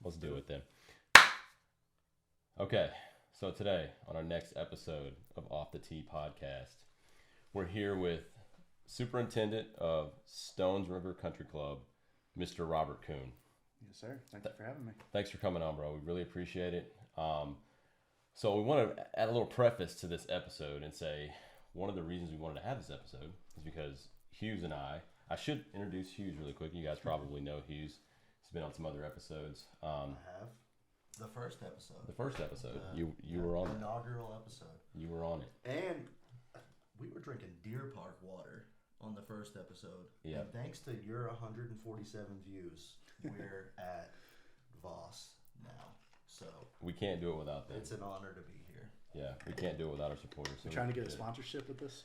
Let's do it then. Okay, so today on our next episode of Off the Tee podcast, we're here with Superintendent of Stones River Country Club, Mr. Robert Kuhn. Yes, sir. Thank you for having me. Thanks for coming on, bro. We really appreciate it. So we want to add a little preface to this episode and say one of the reasons we wanted to have this episode is because Hughes and I should introduce Hughes really quick. You guys probably know Hughes. He's been on some other episodes. I have. The first episode. The first episode. You were on it. Inaugural episode. You were on it. And we were drinking Deer Park water on the first episode. Yeah. And thanks to your 147 views, we're at Voss now. So we can't do it without them. It's an honor to be here. Yeah, we can't do it without our supporters. You're trying to get a sponsorship with this?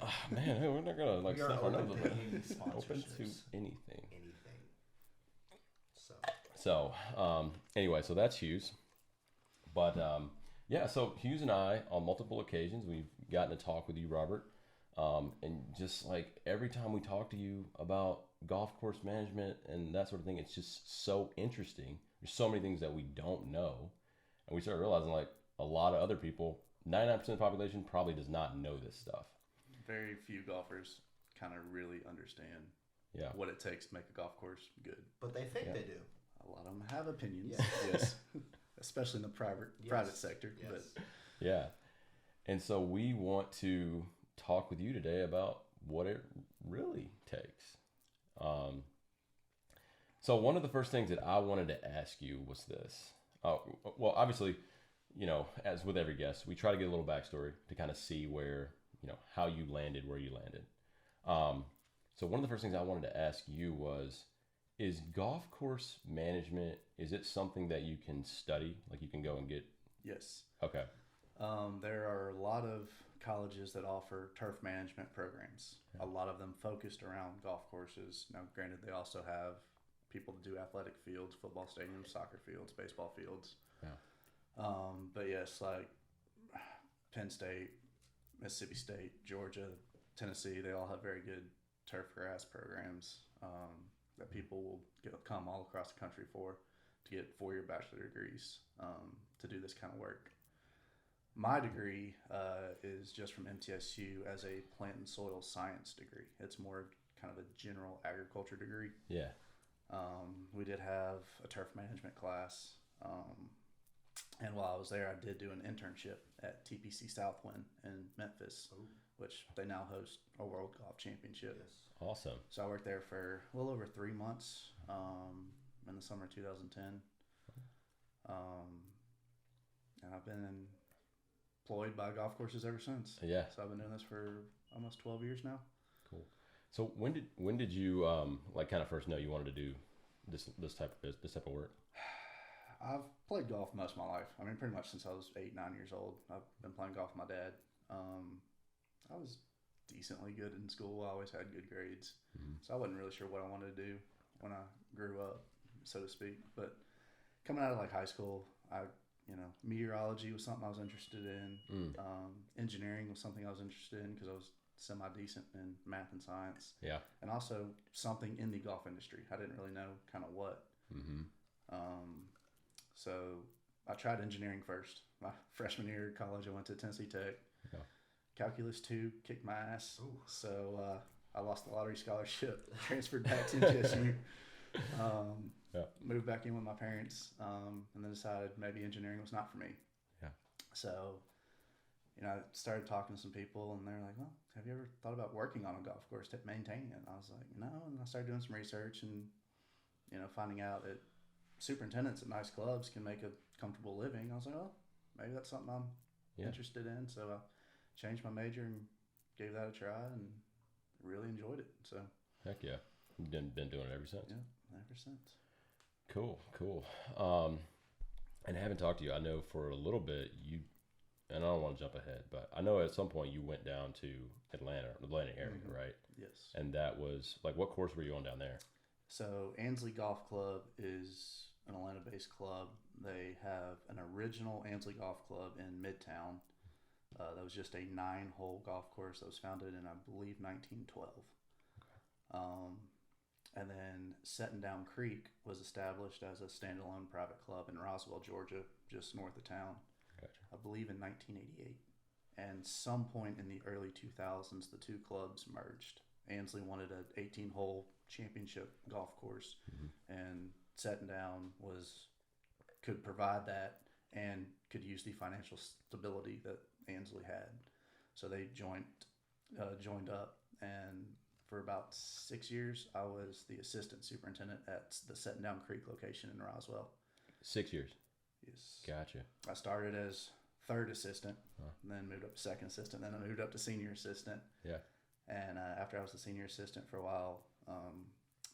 Oh, man, we're not gonna We are step our open nose to on any that. Open to sponsorships. anything. So Anyway, so that's Hughes. But yeah, so Hughes and I, on multiple occasions, we've gotten to talk with you, Robert. And just like every time we talk to you about golf course management and that sort of thing, it's just so interesting. There's so many things that we don't know. And we started realizing like a lot of other people, 99% of the population probably does not know this stuff. Very few golfers kind of really understand what it takes to make a golf course good. but they think they do. A lot of them have opinions, Yeah. yes, especially in the private sector. Yes. But Yeah. And so we want to talk with you today about what it really takes. So one of the first things that I wanted to ask you was this. Well, obviously, you know, as with every guest, we try to get a little backstory to kind of see where, you know, how you landed where you landed. So one of the first things I wanted to ask you was, is golf course management, is it something that you can study? Like you can go and get? yes, Okay. there are a lot of colleges that offer turf management programs. Yeah. A lot of them focused around golf courses. Now, granted, they also have people that do athletic fields, football stadiums, soccer fields, baseball fields. Yeah. But yes, like Penn State, Mississippi State, Georgia, Tennessee, they all have very good turf grass programs that people will come all across the country for to get four-year bachelor degrees to do this kind of work. My degree is just from MTSU as a plant and soil science degree. It's more kind of a general agriculture degree. Yeah. We did have a turf management class. And while I was there, I did do an internship at TPC Southwind in Memphis, which they now host a World Golf Championship. Yes. Awesome. So I worked there for a little over 3 months in the summer of 2010. And I've been employed by golf courses ever since. Yeah. So I've been doing this for almost 12 years now. Cool. So when did you like kind of first know you wanted to do this type of work? I've played golf most of my life. I mean, pretty much since I was 8, 9 years old. I've been playing golf with my dad. I was decently good in school. I always had good grades. Mm-hmm. So I wasn't really sure what I wanted to do when I grew up, so to speak. But coming out of like high school, meteorology was something I was interested in. Engineering was something I was interested in because I was semi-decent in math and science. Yeah. And also something in the golf industry. I didn't really know kind of what. Mm-hmm. So I tried engineering first. My freshman year of college, I went to Tennessee Tech. Yeah. Calculus 2 kicked my ass. Ooh. So I lost the lottery scholarship, transferred back to MTSU, moved back in with my parents, and then decided maybe engineering was not for me. Yeah. So, I started talking to some people, and they're like, well, have you ever thought about working on a golf course, maintaining it? And I was like, no. And I started doing some research and, finding out that superintendents at nice clubs can make a comfortable living. I was like, oh, maybe that's something I'm interested in. So I changed my major and gave that a try and really enjoyed it. So Heck yeah. You've been doing it ever since. yeah, ever since. Cool. And I haven't talked to you. I know for a little bit and I don't want to jump ahead, but I know at some point you went down to the Atlanta area, Mm-hmm. right? Yes. And that was like, what course were you on down there? So Ansley Golf Club is an Atlanta-based club. They have an original Ansley Golf Club in Midtown. That was just a 9-hole golf course that was founded in, I believe, 1912. Okay. And then Setting Down Creek was established as a standalone private club in Roswell, Georgia, just north of town. Gotcha. I believe in 1988. And some point in the early 2000s, the two clubs merged. Ansley wanted an 18-hole championship golf course, and Setting Down could provide that and could use the financial stability that Ansley had. So they joined up, and for about 6 years, I was the assistant superintendent at the Setting Down Creek location in Roswell. 6 years. Yes. Gotcha. I started as third assistant, and then moved up to second assistant, then I moved up to senior assistant. Yeah. And after I was the senior assistant for a while,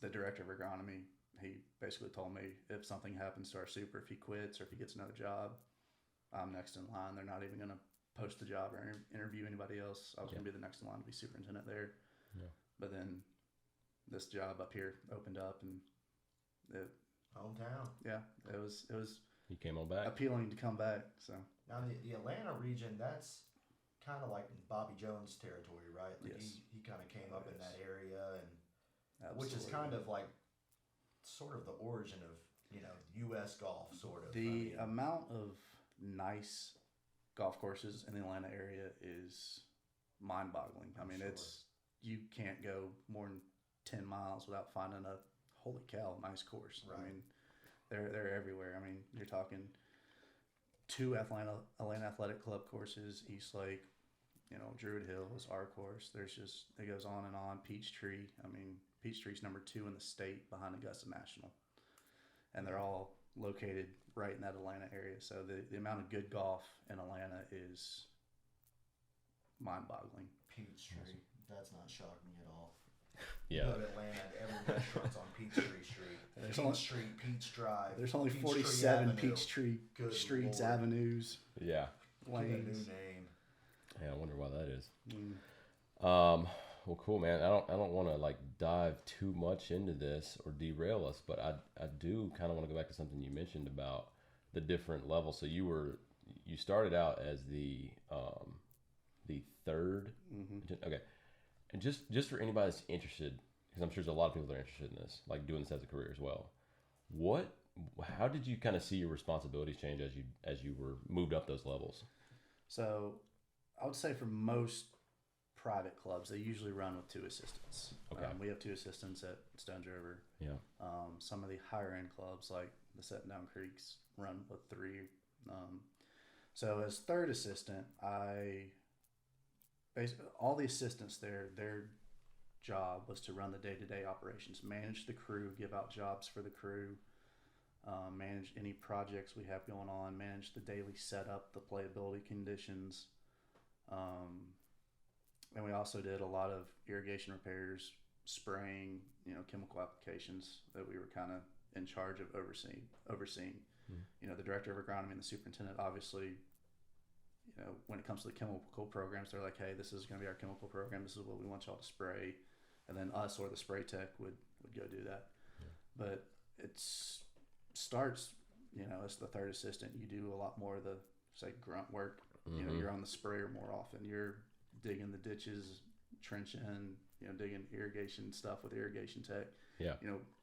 the director of agronomy, he basically told me if something happens to our super, if he quits or if he gets another job, I'm next in line. They're not even going to post the job or interview anybody else. I was going to be the next in line to be superintendent there. Yeah. But then this job up here opened up, and Hometown. yeah, it was You came on back. appealing to come back. So Now the Atlanta region, that's kind of like Bobby Jones territory, right? Like Yes. he kind of came up in that area, and absolutely. which is kind of like sort of the origin of U.S. golf, sort of. The amount of nice golf courses in the Atlanta area is mind-boggling. I mean, Sure. you can't go more than 10 miles without finding a holy cow nice course. Right. I mean, they're everywhere. I mean, you're talking 2 Atlanta Athletic Club courses, East Lake, Druid Hill is our course. It goes on and on. Peachtree. I mean, Peachtree's number 2 in the state behind Augusta National. And they're all located right in that Atlanta area. So the amount of good golf in Atlanta is mind-boggling. Peachtree. That's not shocking at all. Yeah. You go to Atlanta, every restaurant's on Peachtree Street. There's Peach only- Street, Peach Drive. There's only Peachtree 47 Avenue. Peachtree Good streets, Lord. avenues, Yeah. Give it a new lanes. name. Yeah. I wonder why that is. Mm. Well, cool, man. I don't want to like dive too much into this or derail us, but I do kind of want to go back to something you mentioned about the different levels. So you started out as the third. Okay. And just for anybody that's interested, because I'm sure there's a lot of people that are interested in this, like doing this as a career as well. How did you kind of see your responsibilities change as you were moved up those levels? So I would say for most private clubs, they usually run with 2 assistants. Okay. We have 2 assistants at Stones River. Yeah. Some of the higher end clubs like the Setting Down Creeks run with 3. So as third assistant, all the assistants there, their job was to run the day-to-day operations, manage the crew, give out jobs for the crew, manage any projects we have going on, manage the daily setup, the playability conditions. And we also did a lot of irrigation repairs, spraying, chemical applications that we were kind of in charge of overseeing. The director of agronomy and the superintendent, obviously, when it comes to the chemical programs, they're like, hey, this is going to be our chemical program. This is what we want y'all to spray. And then us or the spray tech would go do that. Yeah. But it starts, as the third assistant, you do a lot more of the, say, grunt work. Mm-hmm. You're on the sprayer more often. You're digging the ditches, trenching, digging irrigation stuff with irrigation tech. Yeah.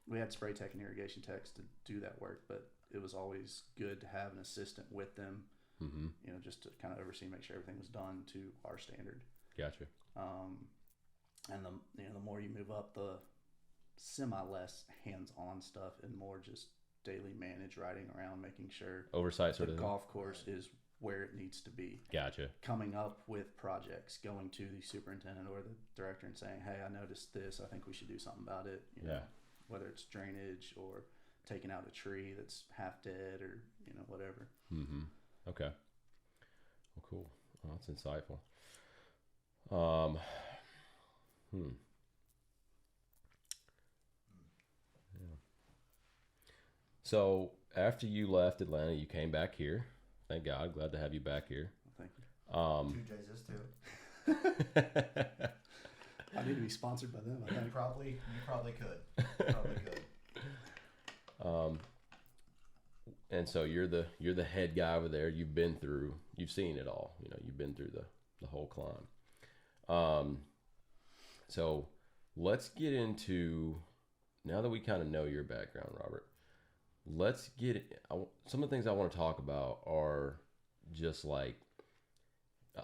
We had spray tech and irrigation techs to do that work, but it was always good to have an assistant with them, mm-hmm. Just to kind of oversee, make sure everything was done to our standard. Gotcha. And the more you move up, the less hands-on stuff and more just daily manage, riding around, making sure oversight sort the of golf course is where it needs to be. Gotcha. Coming up with projects, going to the superintendent or the director and saying, hey, I noticed this. I think we should do something about it. Whether it's drainage or taking out a tree that's half dead or, whatever. Mm-hmm. Okay. Well, cool. Well, that's insightful. Yeah. So after you left Atlanta, you came back here. Thank God. Glad to have you back here. Thank you. 2 J's is too. I need to be sponsored by them. I think. You probably could. Probably could. And so you're the head guy over there. You've seen it all. You've been through the whole climb. So let's get into now that we kind of know your background, Robert, let's get it. Some of the things I want to talk about are just like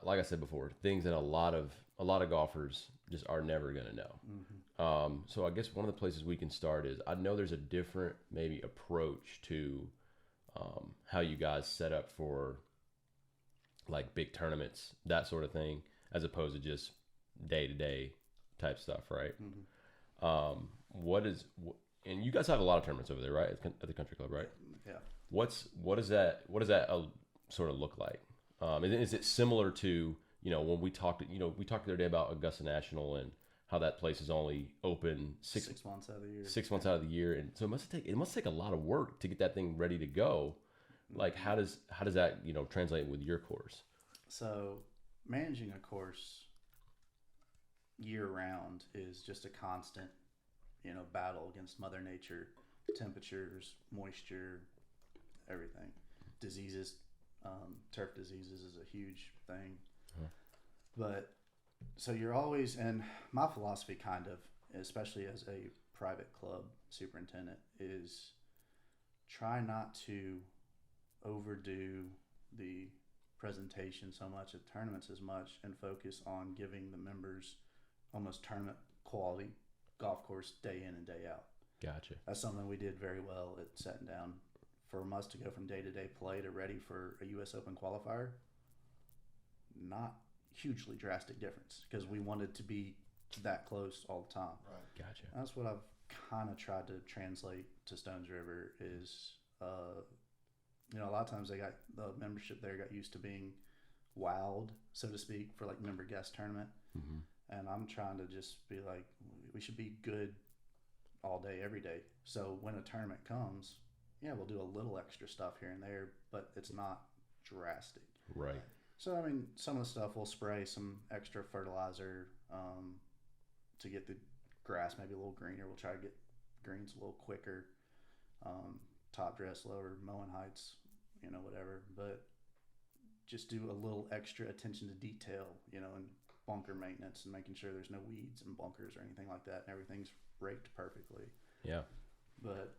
I said before, things that a lot of golfers just are never going to know. So I guess one of the places we can start is, I know there's a different maybe approach to how you guys set up for like big tournaments, that sort of thing, as opposed to just day-to-day type stuff, right? And you guys have a lot of tournaments over there, right? At the country club, right? Yeah. What does that sort of look like? Is it similar to, when we talked the other day about Augusta National and how that place is only open 6 months out of the year. 6 months out of the year, and so it must take a lot of work to get that thing ready to go. Like, how does that translate with your course? So managing a course year round is just a constant, battle against Mother Nature, temperatures, moisture, everything, diseases. Turf diseases is a huge thing. But so you're always, and my philosophy kind of, especially as a private club superintendent, is try not to overdo the presentation so much at tournaments as much, and focus on giving the members almost tournament quality golf course day in and day out. Gotcha. That's something we did very well at setting down. For us to go from day-to-day play to ready for a U.S. Open qualifier, not hugely drastic difference, because we wanted to be that close all the time. Right. Gotcha. That's what I've kind of tried to translate to Stones River is, a lot of times the membership there got used to being wowed, so to speak, for like member guest tournament. And I'm trying to just be like, we should be good all day, every day. So when a tournament comes, yeah, we'll do a little extra stuff here and there, but it's not drastic. Right. So, I mean, some of the stuff we'll spray some extra fertilizer to get the grass maybe a little greener. We'll try to get greens a little quicker, top dress lower, mowing heights, whatever. But just do a little extra attention to detail, and bunker maintenance and making sure there's no weeds and bunkers or anything like that, and everything's raked perfectly. Yeah. But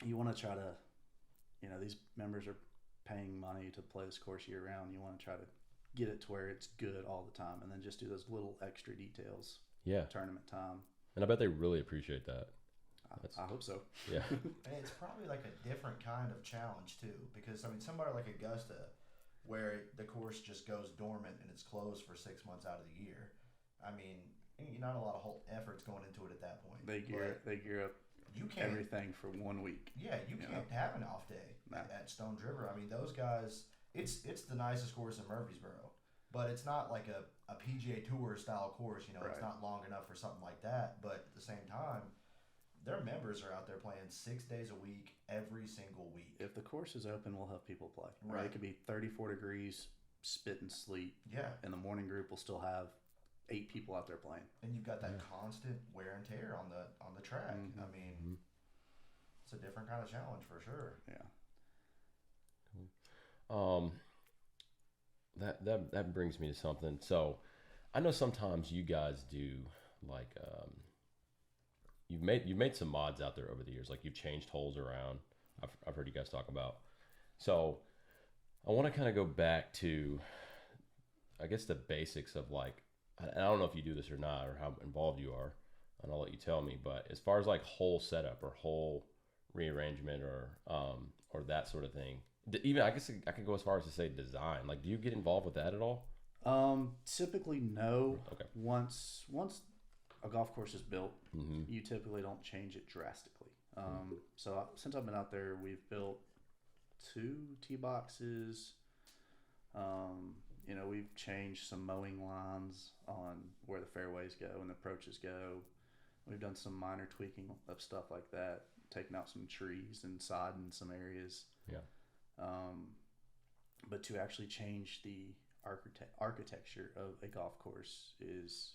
you want to try to, these members are paying money to play this course year round. You want to try to get it to where it's good all the time, and then just do those little extra details. Yeah. Tournament time. And I bet they really appreciate that. I hope so. Yeah. And it's probably like a different kind of challenge too, because somewhere like Augusta, where the course just goes dormant and it's closed for 6 months out of the year. I mean, not a lot of whole efforts going into it at that point. They gear up. You can't, everything for 1 week. Yeah, you can't have an off day at Stones River. I mean, those guys, it's the nicest course in Murfreesboro, but it's not like a PGA Tour style course. Right. It's not long enough for something like that. But at the same time, their members are out there playing 6 days a week, every single week. If the course is open, we'll have people play. Right. It could be 34 degrees, spit and sleet. Yeah. And the morning group will still have 8 people out there playing. And you've got that constant wear and tear on the track. Mm-hmm. I mean, it's a different kind of challenge for sure. Yeah. That brings me to something. So, I know sometimes you guys do like you've made some mods out there over the years. Like you've changed holes around. I've heard you guys talk about. So, I want to kind of go back to, I guess, the basics of like. I don't know if you do this or not, or how involved you are, and I'll let you tell me. But as far as like hole setup or hole rearrangement or that sort of thing, even I guess I could go as far as to say design. Like, do you get involved with that at all? Typically, no. Okay. Once a golf course is built, you typically don't change it drastically. So since I've been out there, we've built 2 tee boxes. We've changed some mowing lines on where the fairways go and the approaches go. We've done some minor tweaking of stuff like that, taking out some trees and sod in some areas. Yeah. But to actually change the architecture of a golf course is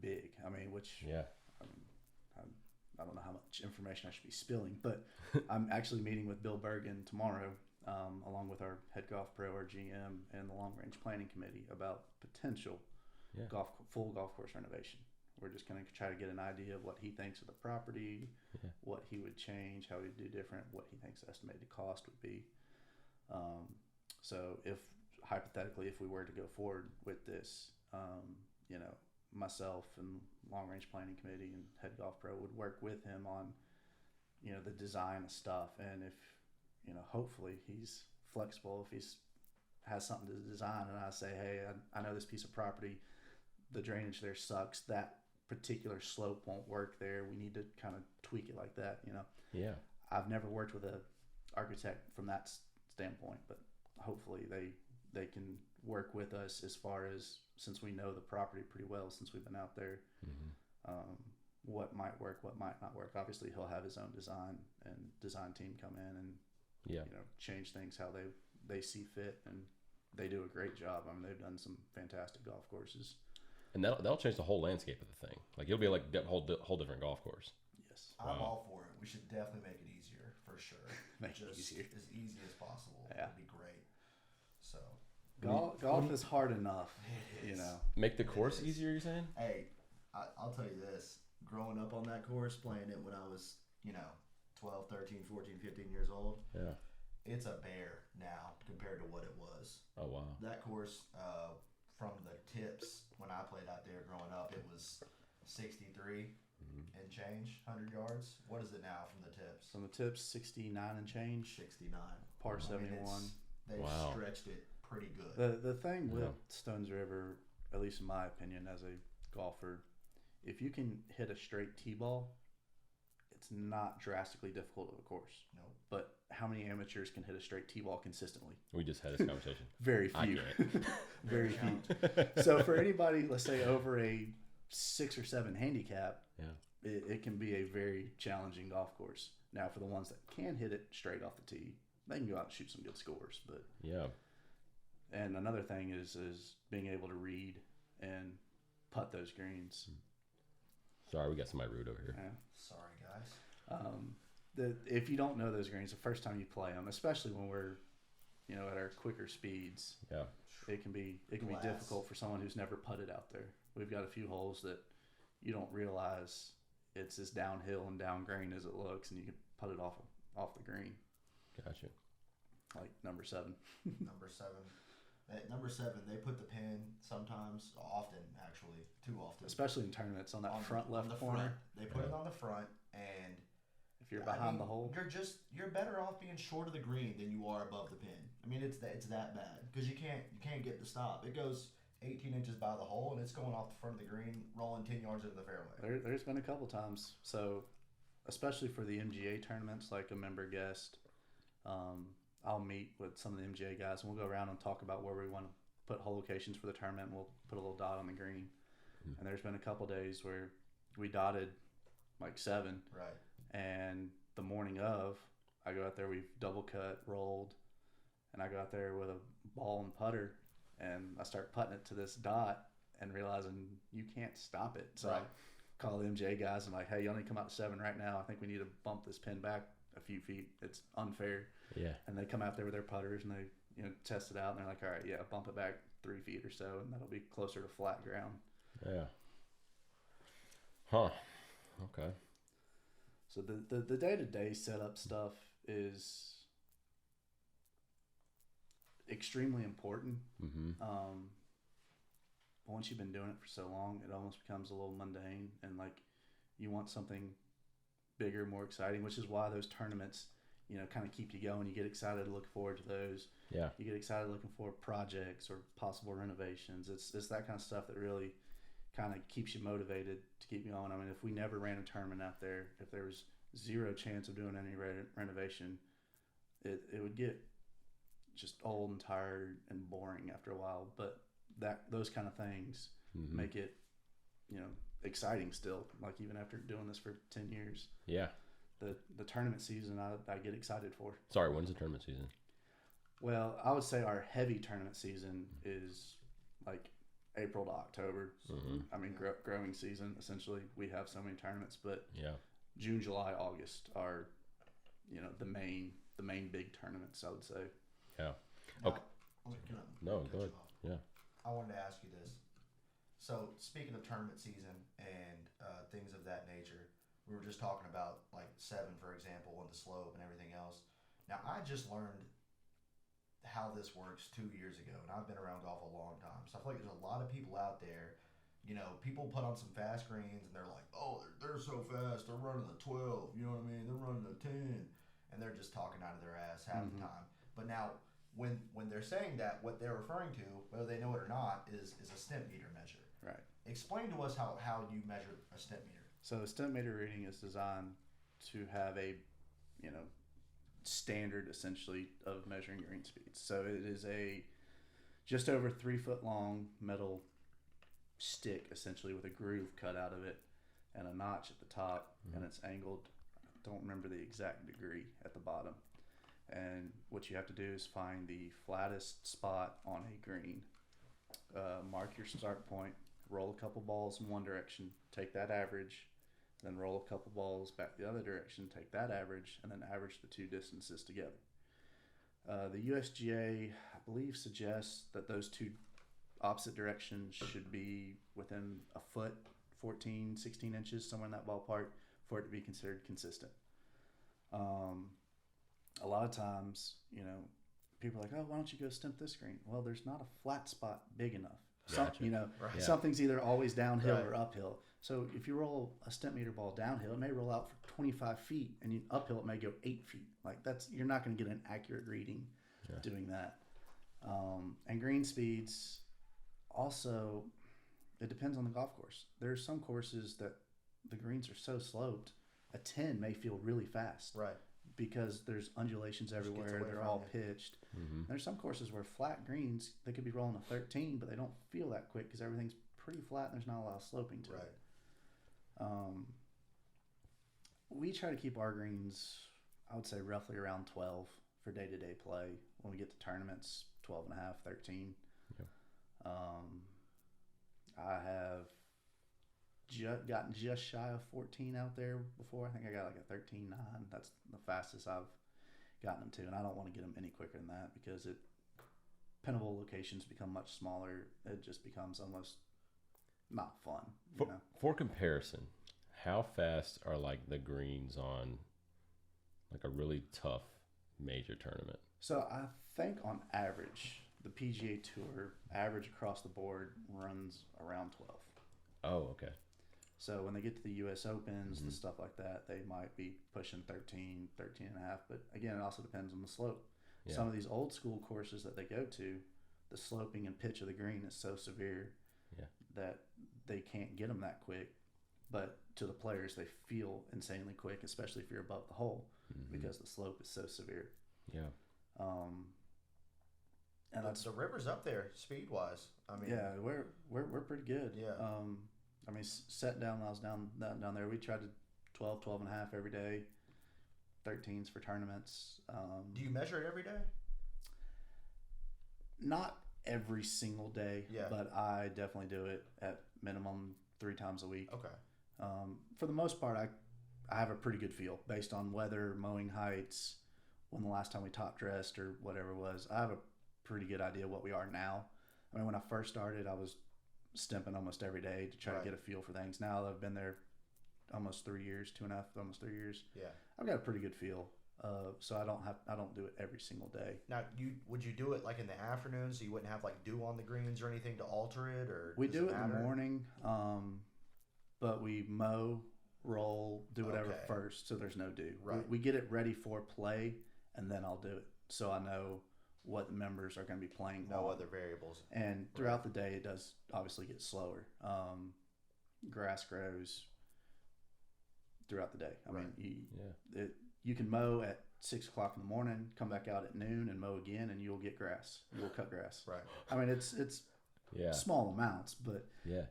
big. I mean, I don't know how much information I should be spilling, but I'm actually meeting with Bill Bergen tomorrow, along with our head golf pro, our GM, and the long range planning committee about potential full golf course renovation. We're just going to try to get an idea of what he thinks of the property, what he would change, how he'd do different, what he thinks the estimated cost would be. So if hypothetically, if we were to go forward with this, you know, myself and long range planning committee and head golf pro would work with him on, you know, the design of stuff. And if, you know, hopefully he's flexible, if he's has something to design and I say, hey, I know this piece of property, the drainage there sucks, that particular slope won't work there, we need to kind of tweak it like that, you know. Yeah. I've never worked with a architect from that standpoint, but hopefully they can work with us as far as, since we know the property pretty well since we've been out there, what might work, what might not work. Obviously he'll have his own design and design team come in and you know, change things how they see fit, and they do a great job. I mean, they've done some fantastic golf courses. And that'll change the whole landscape of the thing. Like, it'll be like a whole different golf course. Yes. I'm all for it. We should definitely make it easier, for sure. Make it easier. As easy as possible. Yeah. It'd be great. So. Golf is hard enough, you know. Make the course easier, you're saying? Hey, I'll tell you this. Growing up on that course, playing it when I was, you know, 12, 13, 14, 15 years old. Yeah. It's a bear now compared to what it was. Oh, wow. That course, from the tips, when I played out there growing up, it was 63 and change, 100 yards. What is it now from the tips? From the tips, 69 and change. 69. Par 71. They've stretched it pretty good. The thing with Stones River, at least in my opinion as a golfer, if you can hit a straight tee ball, it's not drastically difficult of a course. No. But how many amateurs can hit a straight tee ball consistently? We just had this conversation. Very few. Very few. So for anybody, let's say over a 6 or 7 handicap, it can be a very challenging golf course. Now for the ones that can hit it straight off the tee, they can go out and shoot some good scores. But and another thing is being able to read and putt those greens. Sorry, we got somebody rude over here. Yeah. Sorry, guys. If you don't know those greens, the first time you play them, especially when we're, you know, at our quicker speeds, it can be difficult for someone who's never putted out there. We've got a few holes that you don't realize it's as downhill and down grain as it looks, and you can putt it off the green. Gotcha. Like number 7. Number 7. At number 7, they put the pin sometimes, often actually, too often. Especially in tournaments on that front left corner. They put it on the front, and if you're behind the hole, you're better off being short of the green than you are above the pin. I mean, it's that bad because you can't get the stop. It goes 18 inches by the hole, and it's going off the front of the green, rolling 10 yards into the fairway. There's been a couple times. So, especially for the MGA tournaments, like a member guest, I'll meet with some of the MGA guys, and we'll go around and talk about where we want to put hole locations for the tournament, and we'll put a little dot on the green. And there's been a couple days where we dotted like 7. Right. And the morning of, I go out there, we've double cut, rolled, and I go out there with a ball and putter, and I start putting it to this dot and realizing you can't stop it. So I call the MJ guys and like, hey, y'all need to come out to 7 right now. I think we need to bump this pin back a few feet. It's unfair. Yeah. And they come out there with their putters and they, you know, test it out, and they're like, all right, yeah, bump it back 3 feet or so, and that'll be closer to flat ground. Yeah. Huh. Okay. So the day-to-day setup stuff is extremely important. Once you've been doing it for so long, it almost becomes a little mundane, and like you want something bigger, more exciting, which is why those tournaments, you know, kind of keep you going. You get excited to look forward to those. Yeah. You get excited looking for projects or possible renovations. It's that kind of stuff that really kind of keeps you motivated to keep going. I mean, if we never ran a tournament out there, if there was 0 chance of doing any renovation, it would get just old and tired and boring after a while. But those kind of things make it, you know, exciting still. Like even after doing this for 10 years. Yeah. The tournament season I get excited for. Sorry, when's the tournament season? Well, I would say our heavy tournament season is like April to October. I mean, growing season, essentially. We have so many tournaments, but June, July, August are, you know, the main big tournaments, I would say. Yeah. Now, okay. No, go ahead. Yeah. I wanted to ask you this. So speaking of tournament season and things of that nature, we were just talking about like 7, for example, and the slope and everything else. Now I just learned how this works 2 years ago, and I've been around golf a long time. So I feel like there's a lot of people out there. People put on some fast greens and they're like, "Oh, they're so fast. They're running a 12. You know what I mean? They're running a 10," and they're just talking out of their ass half the time. But now, when they're saying that, what they're referring to, whether they know it or not, is a stimp meter measure. Right. Explain to us how you measure a stimp meter. So a stimp meter reading is designed to have a, standard essentially of measuring green speeds. So it is a just over 3 foot long metal stick essentially with a groove cut out of it and a notch at the top, and it's angled. I don't remember the exact degree at the bottom. And what you have to do is find the flattest spot on a green, mark your start point, roll a couple balls in one direction, take that average, then roll a couple balls back the other direction, take that average, and then average the two distances together. The USGA, I believe, suggests that those two opposite directions should be within a foot, 14, 16 inches, somewhere in that ballpark, for it to be considered consistent. A lot of times, people are like, "Oh, why don't you go stimp this green?" Well, there's not a flat spot big enough. Gotcha. Right. Something's either always downhill Right. or uphill. So if you roll a stimp meter ball downhill, it may roll out for 25 feet, and uphill it may go 8 feet. Like you're not going to get an accurate reading doing that. And green speeds, also, it depends on the golf course. There are some courses that the greens are so sloped, a 10 may feel really fast. Right. Because there's undulations everywhere, they're all pitched. There's some courses where flat greens, they could be rolling a 13, but they don't feel that quick because everything's pretty flat and there's not a lot of sloping to it. We try to keep our greens, I would say, roughly around 12 for day-to-day play. When we get to tournaments, 12 and a half, 13. Yep. I have gotten just shy of 14 out there before. I think I got like a 13.9. That's the fastest I've gotten them to, and I don't want to get them any quicker than that because pinnable locations become much smaller. It just becomes almost not fun. For comparison, how fast are like the greens on like a really tough major tournament? So I think on average, the PGA Tour average across the board runs around 12. Oh, okay. So when they get to the U.S. Opens and stuff like that, they might be pushing 13 and a half. But again, it also depends on the slope. Yeah. Some of these old school courses that they go to, the sloping and pitch of the green is so severe that they can't get them that quick. But to the players, they feel insanely quick, especially if you're above the hole, because the slope is so severe. Yeah. And the river's up there speed wise. I mean, yeah, we're pretty good. Yeah. I mean, set down when I was down there, we tried to 12 and a half every day, 13s for tournaments. Do you measure it every day? Not every single day, yeah, but I definitely do it at minimum 3 times a week. Okay. For the most part, I have a pretty good feel based on weather, mowing heights, when the last time we top dressed or whatever it was. I have a pretty good idea what we are now. I mean, when I first started, I was stimping almost every day to try to get a feel for things. Now that I've been there almost 3 years, 2.5, almost 3 years. Yeah, I've got a pretty good feel. So I don't do it every single day. Now, would you do it like in the afternoon so you wouldn't have like dew on the greens or anything to alter it, or we do it in the morning, but we mow, roll, do whatever first, so there's no dew. Right. We get it ready for play, and then I'll do it, so I know what the members are going to be playing. No other variables. And throughout the day, it does obviously get slower. Grass grows throughout the day. I mean, you can mow at 6 o'clock in the morning, come back out at noon and mow again, and you'll get grass. You'll cut grass. Right. I mean, it's small amounts, but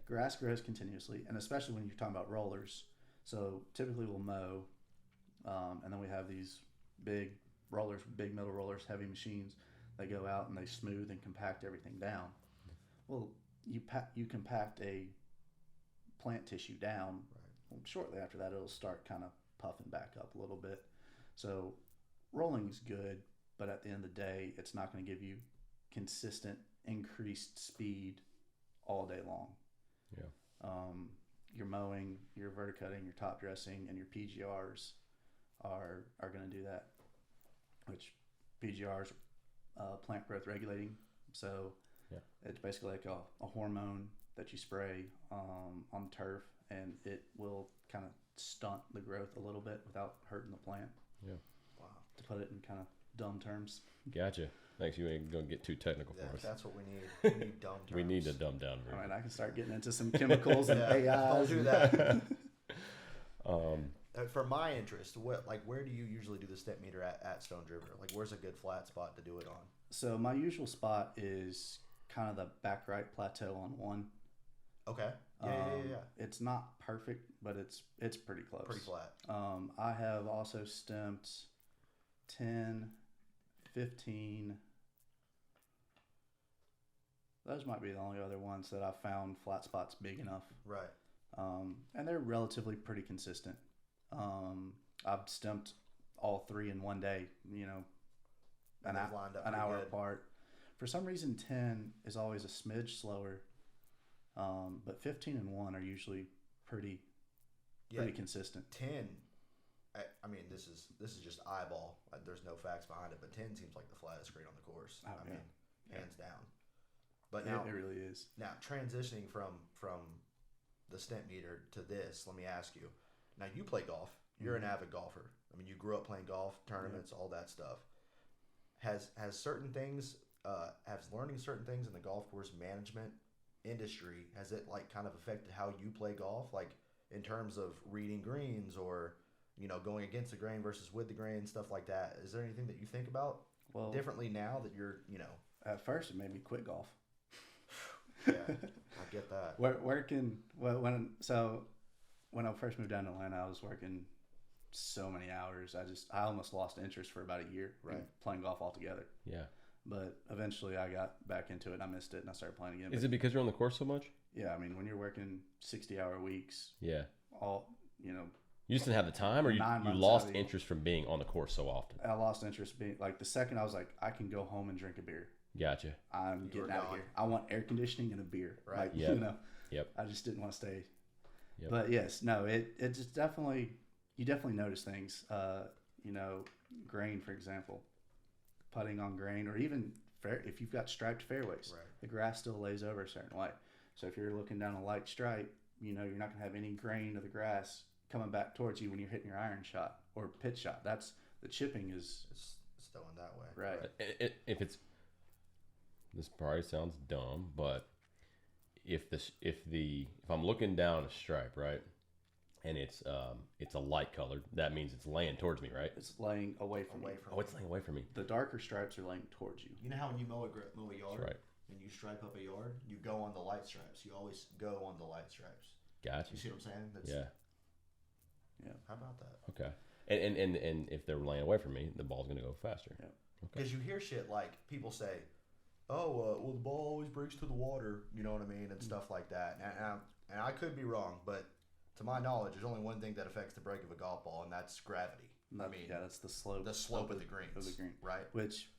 grass grows continuously, and especially when you're talking about rollers. So typically we'll mow, and then we have these big rollers, big metal rollers, heavy machines. They go out and they smooth and compact everything down. Well, you compact a plant tissue down. Well, shortly after that, it'll start kind of puffing back up a little bit. So rolling is good, but at the end of the day, it's not going to give you consistent increased speed all day long. Yeah. Your mowing, your verticutting, your top dressing, and your PGRs are going to do that. Which PGRs, plant growth regulating. So it's basically like a hormone that you spray on the turf, and it will kind of stunt the growth a little bit without hurting the plant. Yeah. Wow. To put it in kind of dumb terms. Gotcha. Thanks. You ain't gonna get too technical for us. That's what we need. We need dumb terms. We need to dumb down. All right, I can start getting into some chemicals and AIs. Don't do that. For my interest, where do you usually do the step meter at Stone River? Like, where's a good flat spot to do it on? So my usual spot is kind of the back right plateau on 1. Okay. Yeah. It's not perfect, but it's pretty close. Pretty flat. I have also stimped 10, 15. Those might be the only other ones that I've found flat spots big enough. Right. And they're relatively pretty consistent. I've stimped all 3 in one day, an hour apart. For some reason, 10 is always a smidge slower, but 15 and 1 are usually pretty consistent. 10, I mean, this is just eyeball. There's no facts behind it, but 10 seems like the flattest grade on the course. Hands down. But now it really is. Now transitioning from the stent meter to this, let me ask you. Now you play golf. You're an avid golfer. I mean, you grew up playing golf, tournaments, all that stuff. Has certain things, has learning certain things in the golf course management industry, has it like kind of affected how you play golf? Like in terms of reading greens or, going against the grain versus with the grain, stuff like that. Is there anything that you think about differently now that you're, At first it made me quit golf. Yeah, I get that. When I first moved down to Atlanta, I was working so many hours. I almost lost interest for about a year in playing golf altogether. Yeah. But eventually I got back into it and I missed it and I started playing again. Is it because you're on the course so much? Yeah, I mean, when you're working 60-hour weeks. Yeah. You just didn't have the time, or you lost interest from being on the course so often? I lost interest being, like, the second I was like, I can go home and drink a beer. Gotcha. I'm getting out of here. I want air conditioning and a beer. Right. Yep. I just didn't want to stay. Yep. But yes, no, it just definitely, you definitely notice things. Grain, for example, putting on grain, or even if you've got striped fairways, the grass still lays over a certain way. So if you're looking down a light stripe, you're not going to have any grain of the grass coming back towards you when you're hitting your iron shot or pitch shot. That's the chipping is it's going that way. Right. If this probably sounds dumb, but if I'm looking down a stripe, right, and it's a light colored, that means it's laying towards me, right? It's laying away from me. Oh, it's laying away from me. The darker stripes are laying towards you. You know how when you mow a yard, right, and you stripe up a yard, you go on the light stripes. You always go on the light stripes. Gotcha. You see what I'm saying? Yeah. How about that? Okay. And if they're laying away from me, the ball's going to go faster. Yeah. Because you hear shit like people say, "Oh, well, the ball always breaks to the water," you know what I mean, and stuff like that. And I could be wrong, but to my knowledge, there's only one thing that affects the break of a golf ball, and that's gravity. That's the slope. The slope of the greens. Of the green, right? Which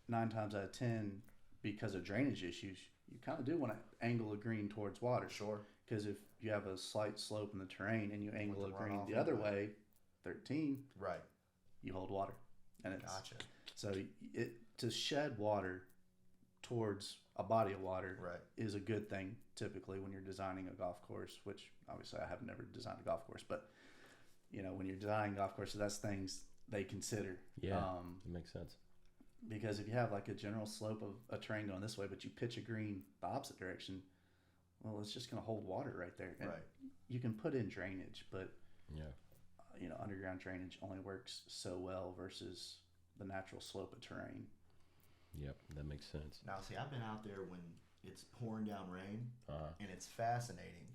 9 times out of 10, because of drainage issues, you kind of do want to angle a green towards water. Sure. Because if you have a slight slope in the terrain and you angle a green the other way, 13, right, you hold water, and it's gotcha. So to shed water towards a body of water is a good thing typically when you're designing a golf course, which obviously I have never designed a golf course, but when you're designing golf courses, that's things they consider. Yeah, it makes sense. Because if you have like a general slope of a terrain going this way, but you pitch a green the opposite direction, well, it's just going to hold water right there. And you can put in drainage, but underground drainage only works so well versus the natural slope of terrain. Yep, that makes sense. Now, see, I've been out there when it's pouring down rain, and it's fascinating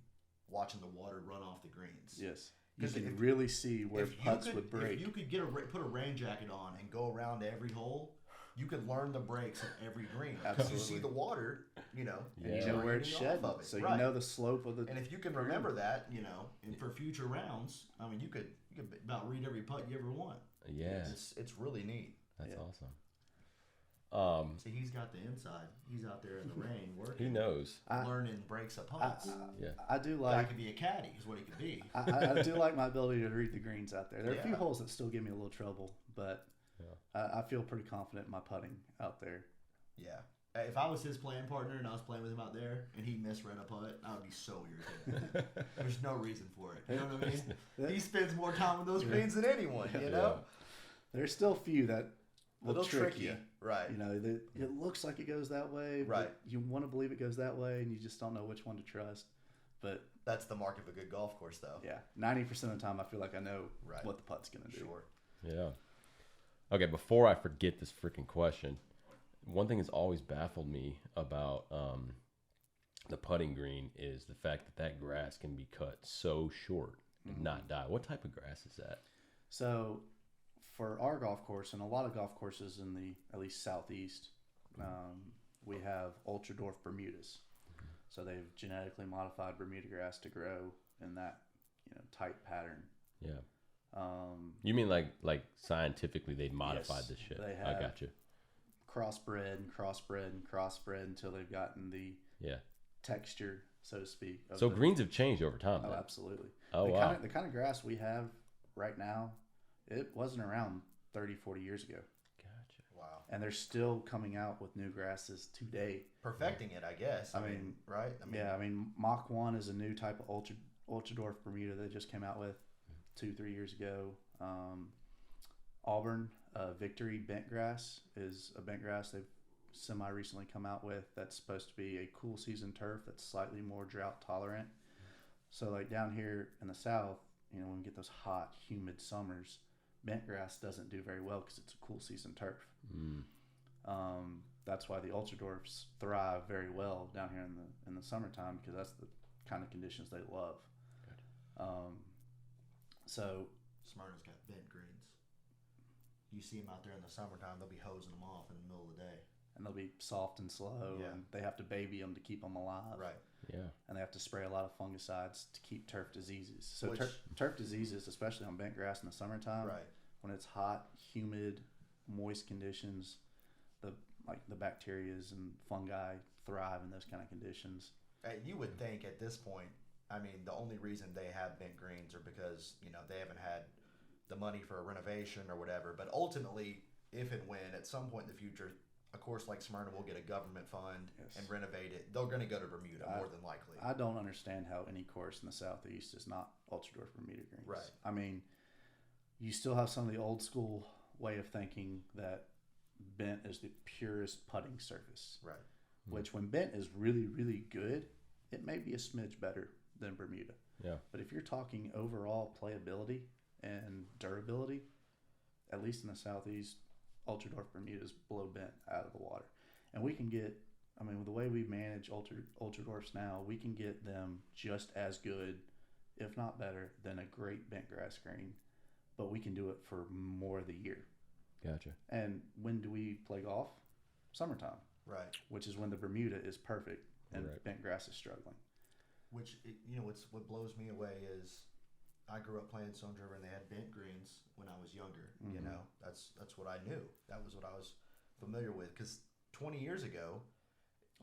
watching the water run off the greens. Yes, you can really see where putts would break. If you could put a rain jacket on and go around every hole, you could learn the breaks of every green. Because you see the water, and you know where it's shedding, so you know the slope of the. And if you can remember that, and for future rounds, I mean, you could about read every putt you ever want. Yeah, it's really neat. That's awesome. See, he's got the inside. He's out there in the rain working. He knows. Learning breaks of putts. I do Guy like. could be a caddy, is what he could be. I do like my ability to read the greens out there. There are a few Yeah. holes that still give me a little trouble, but I feel pretty confident in my putting out there. Yeah. If I was his playing partner and I was playing with him out there and he misread a putt, I would be so irritated. There's no reason for it. You know what I mean? He spends more time with those greens than anyone, you know? There's still a few that will Little trick tricky. you. Right. You know, it looks like it goes that way, Right. but you want to believe it goes that way, and you just don't know which one to trust. But That's the mark of a good golf course, though. yeah, 90% of the time I feel like I know Right. what the putt's going to do. Sure. Yeah. Okay, before I forget this freaking question, one thing that's always baffled me about the putting green is the fact that grass can be cut so short and not die. What type of grass is that? So for our golf course and a lot of golf courses in the at least southeast, we have Ultradwarf Bermudas. So they've genetically modified Bermuda grass to grow in that tight pattern. Yeah. You mean like scientifically they modified Yes, this shit? they I have. got you. Crossbred until they've gotten the texture, so to speak. So greens have changed over time. Oh, then. absolutely. Oh, the wow. The kind of grass we have right now, it wasn't around 30, 40 years ago. Gotcha. Wow. And they're still coming out with new grasses today. Perfecting it, I guess. I mean, right? I mean, Mach 1 is a new type of Ultradwarf Bermuda they just came out with 2-3 years ago. Auburn Victory bent grass is a bent grass they've semi-recently come out with that's supposed to be a cool season turf that's slightly more drought tolerant. So like down here in the south, when we get those hot, humid summers, bent grass doesn't do very well because it's a cool season turf. That's why the Ultradwarfs thrive very well down here in the summertime because that's the kind of conditions they love. So Smyrna's got bent greens. You see them out there in the summertime, they'll be hosing them off in the middle of the day. and they'll be soft and slow, and they have to baby them to keep them alive. Right. Yeah. And they have to spray a lot of fungicides to keep turf diseases. So Which- turf diseases, especially on bent grass in the summertime, Right. when it's hot, humid, moist conditions, the bacterias and fungi thrive in those kind of conditions. You would think at this point, I mean, the only reason they have bent greens are because, they haven't had the money for a renovation or whatever. But ultimately, if and when at some point in the future, a course like Smyrna will get a government fund and renovate it, they're going to go to Bermuda more than likely. I don't understand how any course in the Southeast is not Ultradwarf Bermuda greens. Right. I mean, you still have some of the old school way of thinking that bent is the purest putting surface. Right. Which when bent is really, really good, it may be a smidge better than Bermuda. Yeah. But if you're talking overall playability and durability, at least in the Southeast, Ultradwarf Bermudas blow bent out of the water. And we can get, with the way we manage Ultradwarfs now, we can get them just as good, if not better, than a great bent grass green. But we can do it for more of the year. Gotcha. And when do we play golf? Summertime. Right. Which is when the Bermuda is perfect and Right. bent grass is struggling. What blows me away is I grew up playing Stones River and they had bent greens when I was younger. Mm-hmm. That's what I knew. That was what I was familiar with. Because 20 years ago,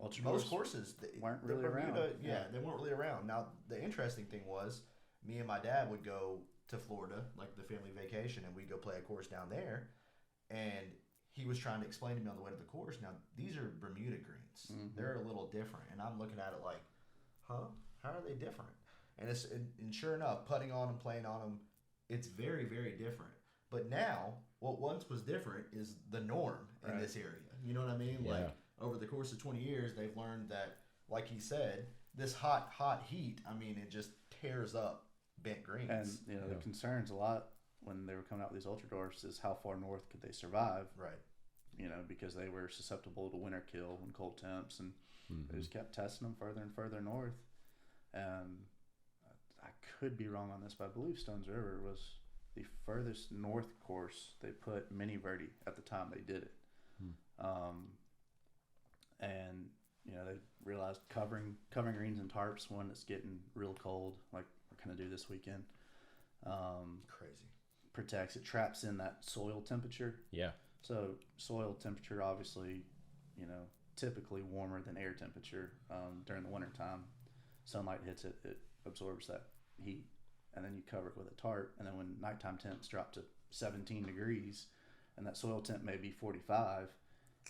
Ultradwarfs most courses weren't really around. Yeah, they weren't really around. Now the interesting thing was, me and my dad would go to Florida, like the family vacation, and we'd go play a course down there. And he was trying to explain to me on the way to the course. Now these are Bermuda greens. Mm-hmm. They're a little different, and I'm looking at it like, huh? How are they different? And sure enough, putting on them, playing on them, it's very, very different. But now, what once was different is the norm in this area. You know what I mean? Yeah. Like, over the course of 20 years, they've learned that, like he said, this hot heat, it just tears up bent greens. And, the concerns a lot when they were coming out with these Ultradwarfs is how far north could they survive? Right. Because they were susceptible to winter kill and cold temps, and they just kept testing them further and further north. And I could be wrong on this, but I believe Stones River was the furthest north course they put mini verde at the time they did it. And they realized covering greens and tarps when it's getting real cold, like we're gonna do this weekend, Crazy. protects it, traps in that soil temperature. Yeah. So soil temperature, obviously, typically warmer than air temperature during the wintertime. Sunlight hits it, it absorbs that heat, and then you cover it with a tarp. And then when nighttime temps drop to 17 degrees and that soil temp may be 45,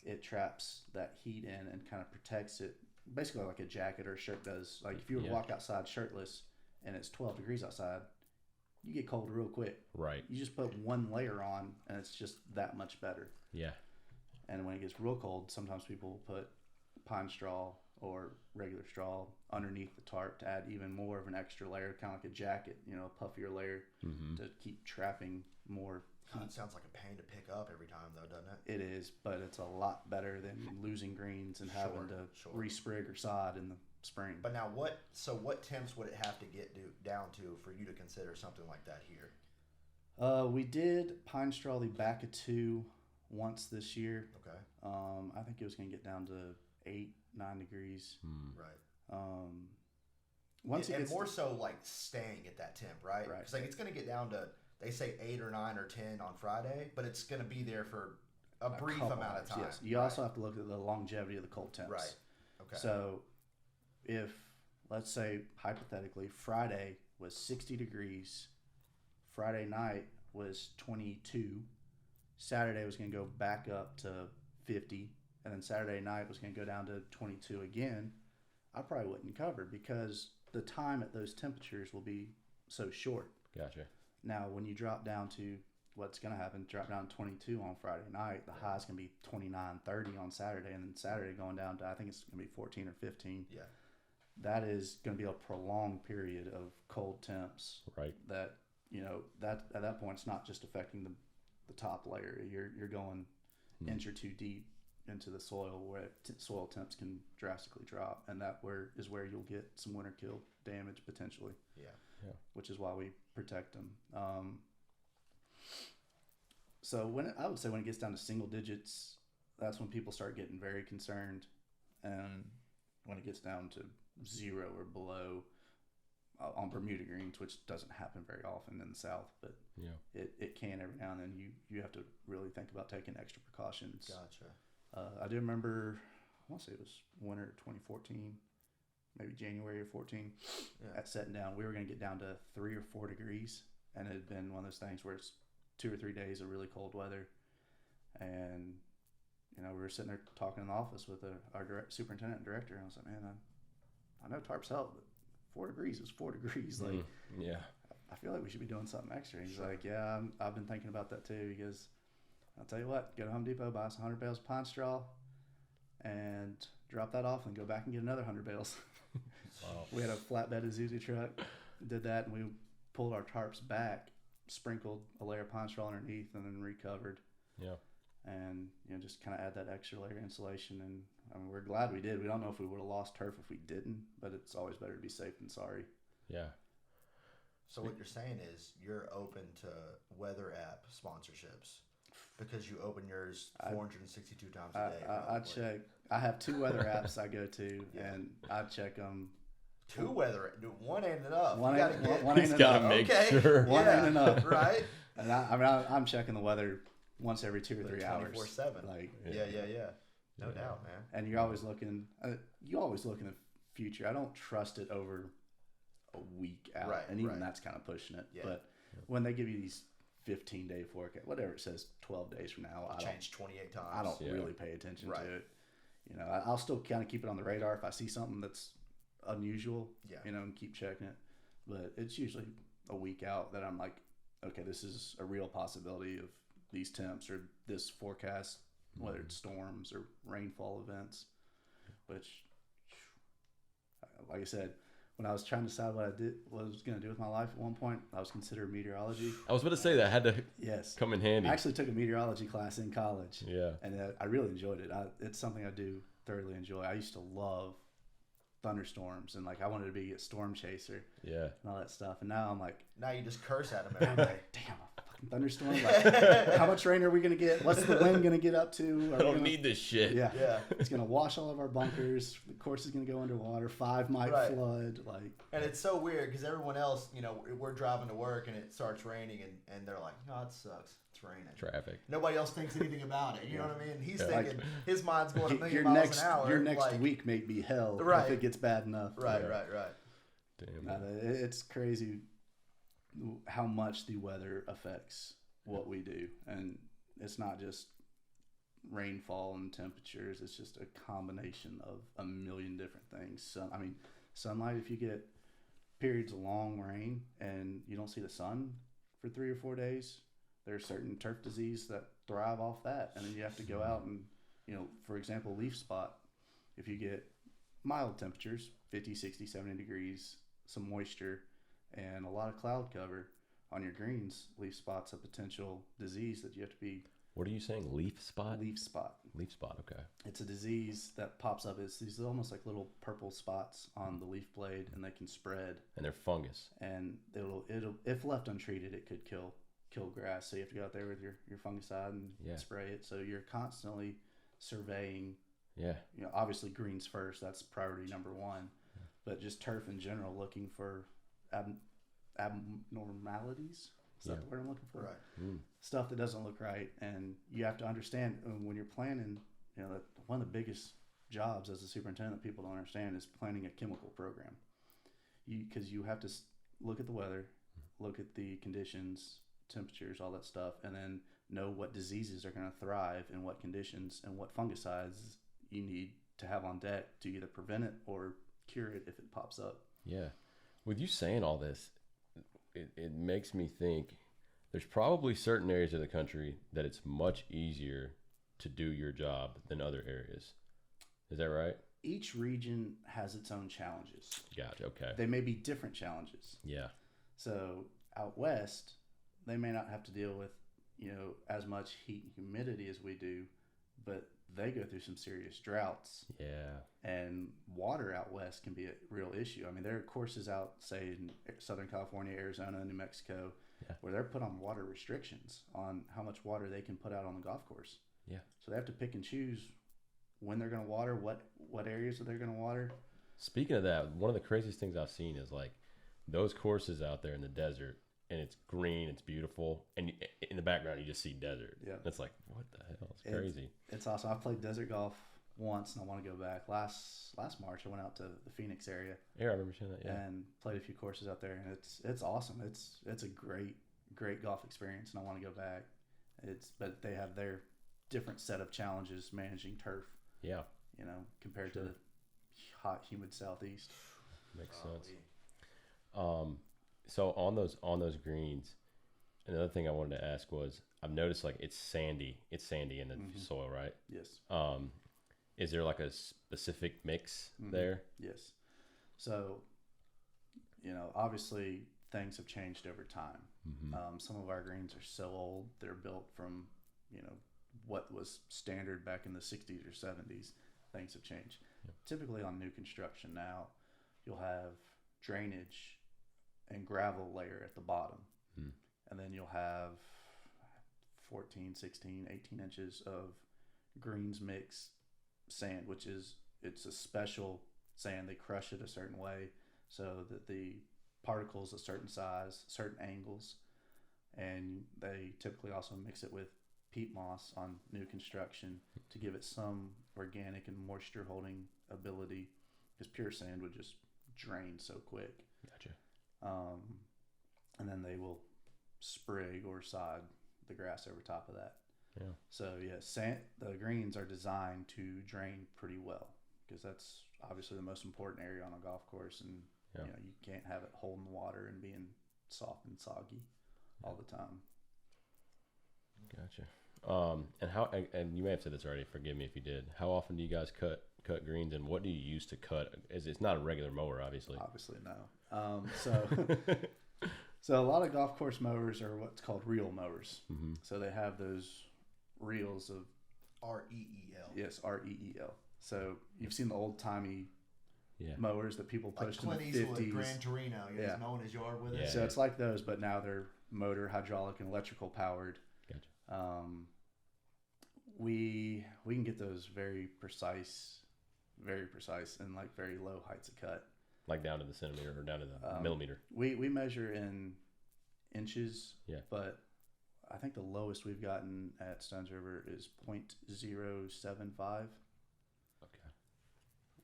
it traps that heat in and kind of protects it, basically like a jacket or a shirt does. Like if you were to walk outside shirtless and it's 12 degrees outside, you get cold real quick. Right. You just put one layer on and it's just that much better. Yeah. And when it gets real cold, sometimes people will put pine straw or regular straw underneath the tarp to add even more of an extra layer, kind of like a jacket, a puffier layer to keep trapping more heat. It sounds like a pain to pick up every time, though, doesn't it? It is, but it's a lot better than losing greens and having to resprig or sod in the spring. But now, what temps would it have to get down to for you to consider something like that here? We did pine straw the back of 2 once this year. Okay. I think it was going to get down to 8-9 degrees. Right. Once it and gets more so like staying at that temp, right? Right. Because like it's going to get down to, they say 8 or 9 or 10 on Friday, but it's going to be there for a brief amount of time. Yes. You also have to look at the longevity of the cold temps. Right. Okay. So if, let's say, hypothetically, Friday was 60 degrees, Friday night was 22, Saturday was going to go back up to 50, and then Saturday night was going to go down to 22 again, I probably wouldn't cover because the time at those temperatures will be so short. Gotcha. Now, when you drop down to what's going to happen, drop down to 22 on Friday night, the high's going to be 29, 30 on Saturday, and then Saturday going down to, I think it's going to be 14 or 15. Yeah. That is going to be a prolonged period of cold temps. Right. That, that at that point, it's not just affecting the top layer. You're going inch or two deep into the soil where soil temps can drastically drop, and that is where you'll get some winter kill damage potentially. Yeah. Which is why we protect them. So I would say when it gets down to single digits, that's when people start getting very concerned, and when it gets down to 0 or below on Bermuda greens, which doesn't happen very often in the South, but it can every now and then. You have to really think about taking extra precautions. Gotcha. I do remember, I want to say it was winter 2014, maybe January of 14. At setting down, we were going to get down to 3 or 4 degrees, and it had been one of those things where it's 2 or 3 days of really cold weather, and we were sitting there talking in the office with our superintendent and director, and I was like, man, I know tarps help, but 4 degrees is 4 degrees. Like, I feel like we should be doing something extra. And he's like, yeah, I've been thinking about that too. He goes, I'll tell you what, go to Home Depot, buy us 100 bales of pine straw, and drop that off, and go back and get another 100 bales. Wow. We had a flatbed Isuzu truck, did that, and we pulled our tarps back, sprinkled a layer of pine straw underneath, and then recovered. Yeah. And just kind of add that extra layer of insulation, and we're glad we did. We don't know if we would have lost turf if we didn't, but it's always better to be safe than sorry. Yeah. So what you're saying is you're open to weather app sponsorships because you open yours 462 times a day. I check. I have 2 weather apps I go to, and I check them. 2 weather, one ain't enough. One ain't He's got to make sure. One ain't enough, right? And I'm checking the weather once every 2 or 3 hours. 24/7. Like yeah. No doubt, man. And you're always looking. You always look in the future. I don't trust it over a week out, right, and even that's kind of pushing it. Yeah. But when they give you these 15-day forecast, whatever it says, 12 days from now, I'll change 28 times. I don't really pay attention to it. I'll still kind of keep it on the radar if I see something that's unusual. And keep checking it. But it's usually a week out that I'm like, okay, this is a real possibility of these temps or this forecast, whether it's storms or rainfall events. Which, like I said, when I was trying to decide what I was going to do with my life at one point, I was considering meteorology. I was about to say that had to come in handy. I actually took a meteorology class in college. Yeah. And I really enjoyed it. It's something I do thoroughly enjoy. I used to love thunderstorms, and I wanted to be a storm chaser. Yeah. And all that stuff. And now I'm like, now you just curse at them every day. Damn, I fucking thunderstorm. Like, how much rain are we going to get? What's the wind going to get up to? I don't need this shit. Yeah. Yeah. It's going to wash all of our bunkers. The course is going to go underwater. 5 might flood. Like, and it's so weird because everyone else, you know, we're driving to work and it starts raining and they're like, no, it sucks. It's raining. Traffic. Nobody else thinks anything about it. You know what I mean? He's Yeah. thinking his mind's going a million your miles next, an hour. Your next like, week may be hell Right. if it gets bad enough. Right. Damn. It's crazy how much the weather affects what we do. And it's not just rainfall and temperatures. It's just a combination of a million different things. Sunlight, if you get periods of long rain and you don't see the sun for 3 or 4 days, there's certain turf disease that thrive off that. And then you have to go out and, you know, for example, leaf spot. If you get mild temperatures, 50, 60, 70 degrees, some moisture, and a lot of cloud cover on your greens, leaf spot's a potential disease that you have to be. What are you saying? Leaf spot? Leaf spot. Leaf spot, okay. It's a disease that pops up. It's these almost like little purple spots on the leaf blade, and they can spread. And they're fungus. And it'll if left untreated, it could kill grass. So you have to go out there with your fungicide and spray it. So you're constantly surveying. Yeah. You know, obviously greens first. That's priority number 1. But just turf in general, looking for abnormalities. Is that the word I'm looking for? Right. Stuff that doesn't look right. And you have to understand when you're planning, you know, that one of the biggest jobs as a superintendent that people don't understand is planning a chemical program. Because you have to look at the weather, look at the conditions, temperatures, all that stuff, and then know what diseases are going to thrive in what conditions and what fungicides you need to have on deck to either prevent it or cure it if it pops up. Yeah. With you saying all this, it makes me think there's probably certain areas of the country that it's much easier to do your job than other areas. Is that right? Each region has its own challenges. Gotcha. Okay. They may be different challenges. Yeah. So out west, they may not have to deal with, you know, as much heat and humidity as we do, but they go through some serious droughts. Yeah. And water out west can be a real issue. I mean, there are courses out, say, in Southern California, Arizona, New Mexico, where they're put on water restrictions on how much water they can put out on the golf course. Yeah. So they have to pick and choose when they're going to water, what areas are they going to water. Speaking of that, one of the craziest things I've seen is like those courses out there in the desert, and it's green, it's beautiful, and in the background you just see desert. Yeah. It's like, what the hell? It's crazy. It's awesome. I've played desert golf once, and I want to go back. Last March, I went out to the Phoenix area. Yeah, I remember seeing that. Yeah. And played a few courses out there, and it's awesome. It's a great golf experience, and I want to go back. But they have their different set of challenges managing turf. Yeah. You know, compared to the hot, humid southeast. Makes sense. So on those greens, another thing I wanted to ask was, I've noticed like it's sandy in the soil, right? Yes. Is there like a specific mix there? Yes. So, you know, obviously things have changed over time. Some of our greens are so old, they're built from, you know, what was standard back in the 60s or 70s. Things have changed. Yep. Typically on new construction now, you'll have drainage and gravel layer at the bottom. And then you'll have 14, 16, 18 inches of greens mix sand, which is, it's a special sand. They crush it a certain way so that the particles a certain size, certain angles, and they typically also mix it with peat moss on new construction to give it some organic and moisture holding ability, because pure sand would just drain so quick. Gotcha. And then they will sprig or sod the grass over top of that. Yeah. So yeah, the greens are designed to drain pretty well, because that's obviously the most important area on a golf course, and you know, you can't have it holding water and being soft and soggy all the time. Gotcha. And you may have said this already, forgive me if you did. How often do you guys cut greens, and what do you use to cut? It's not a regular mower, obviously. Obviously, no. So a lot of golf course mowers are what's called reel mowers. So they have those reels of REEL. Yes, REEL. So you've seen the old timey mowers that people Like pushed Clint in the Eastwood, 50s. Gran Torino. He was mowing his yard with it. Yeah. So it's like those, but now they're motor, hydraulic, and electrical powered. Gotcha. We can get those very precise, and like very low heights of cut. Like down to the centimeter or down to the millimeter. We measure in inches. Yeah. But I think the lowest we've gotten at Stones River is 0.075. Okay.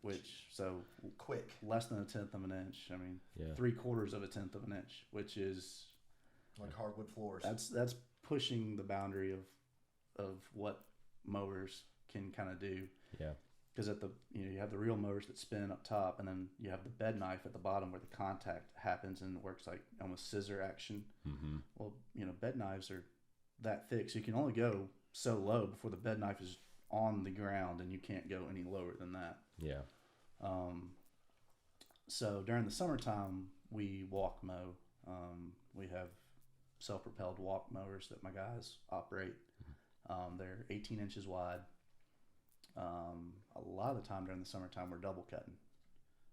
Which, so quick. less than a tenth of an inch. I mean, 3/4 of a tenth of an inch, which is like hardwood floors. That's pushing the boundary of what mowers can kind of do. Yeah. Because at the you have the real mowers that spin up top, and then you have the bed knife at the bottom where the contact happens and it works like almost scissor action. Mm-hmm. Well, bed knives are that thick, so you can only go so low before the bed knife is on the ground, and you can't go any lower than that. Yeah. So during the summertime, we walk mow. We have self-propelled walk mowers that my guys operate. They're 18 inches wide. A lot of the time during the summertime, we're double cutting.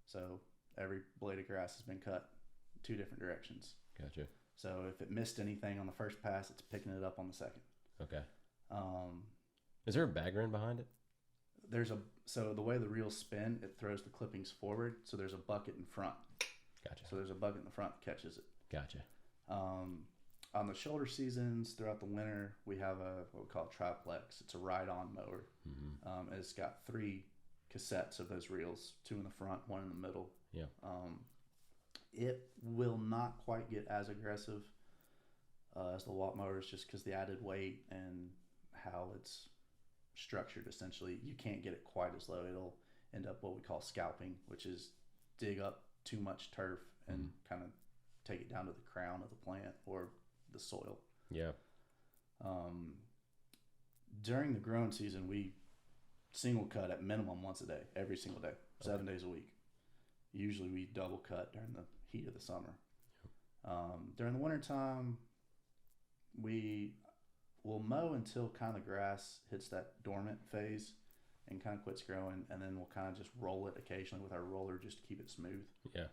So every blade of grass has been cut 2 different directions. Gotcha. So if it missed anything on the first pass, it's picking it up on the second. Okay. Is there a bagger in behind it? So the way the reels spin, it throws the clippings forward. So there's a bucket in front. Gotcha. So there's a bucket in the front that catches it. Gotcha. On the shoulder seasons throughout the winter, we have what we call a triplex. It's a ride-on mower. Mm-hmm. It's got 3 cassettes of those reels, 2 in the front, 1 in the middle. Yeah. It will not quite get as aggressive as the walk mowers, just because the added weight and how it's structured. Essentially, you can't get it quite as low. It'll end up what we call scalping, which is dig up too much turf and kind of take it down to the crown of the plant or the soil. Yeah. During the growing season, we single cut at minimum once a day, every single day, 7 days a week. Usually we double cut during the heat of the summer. During the winter time, we will mow until kind of grass hits that dormant phase and kind of quits growing, and then we'll kind of just roll it occasionally with our roller just to keep it smooth. Yeah.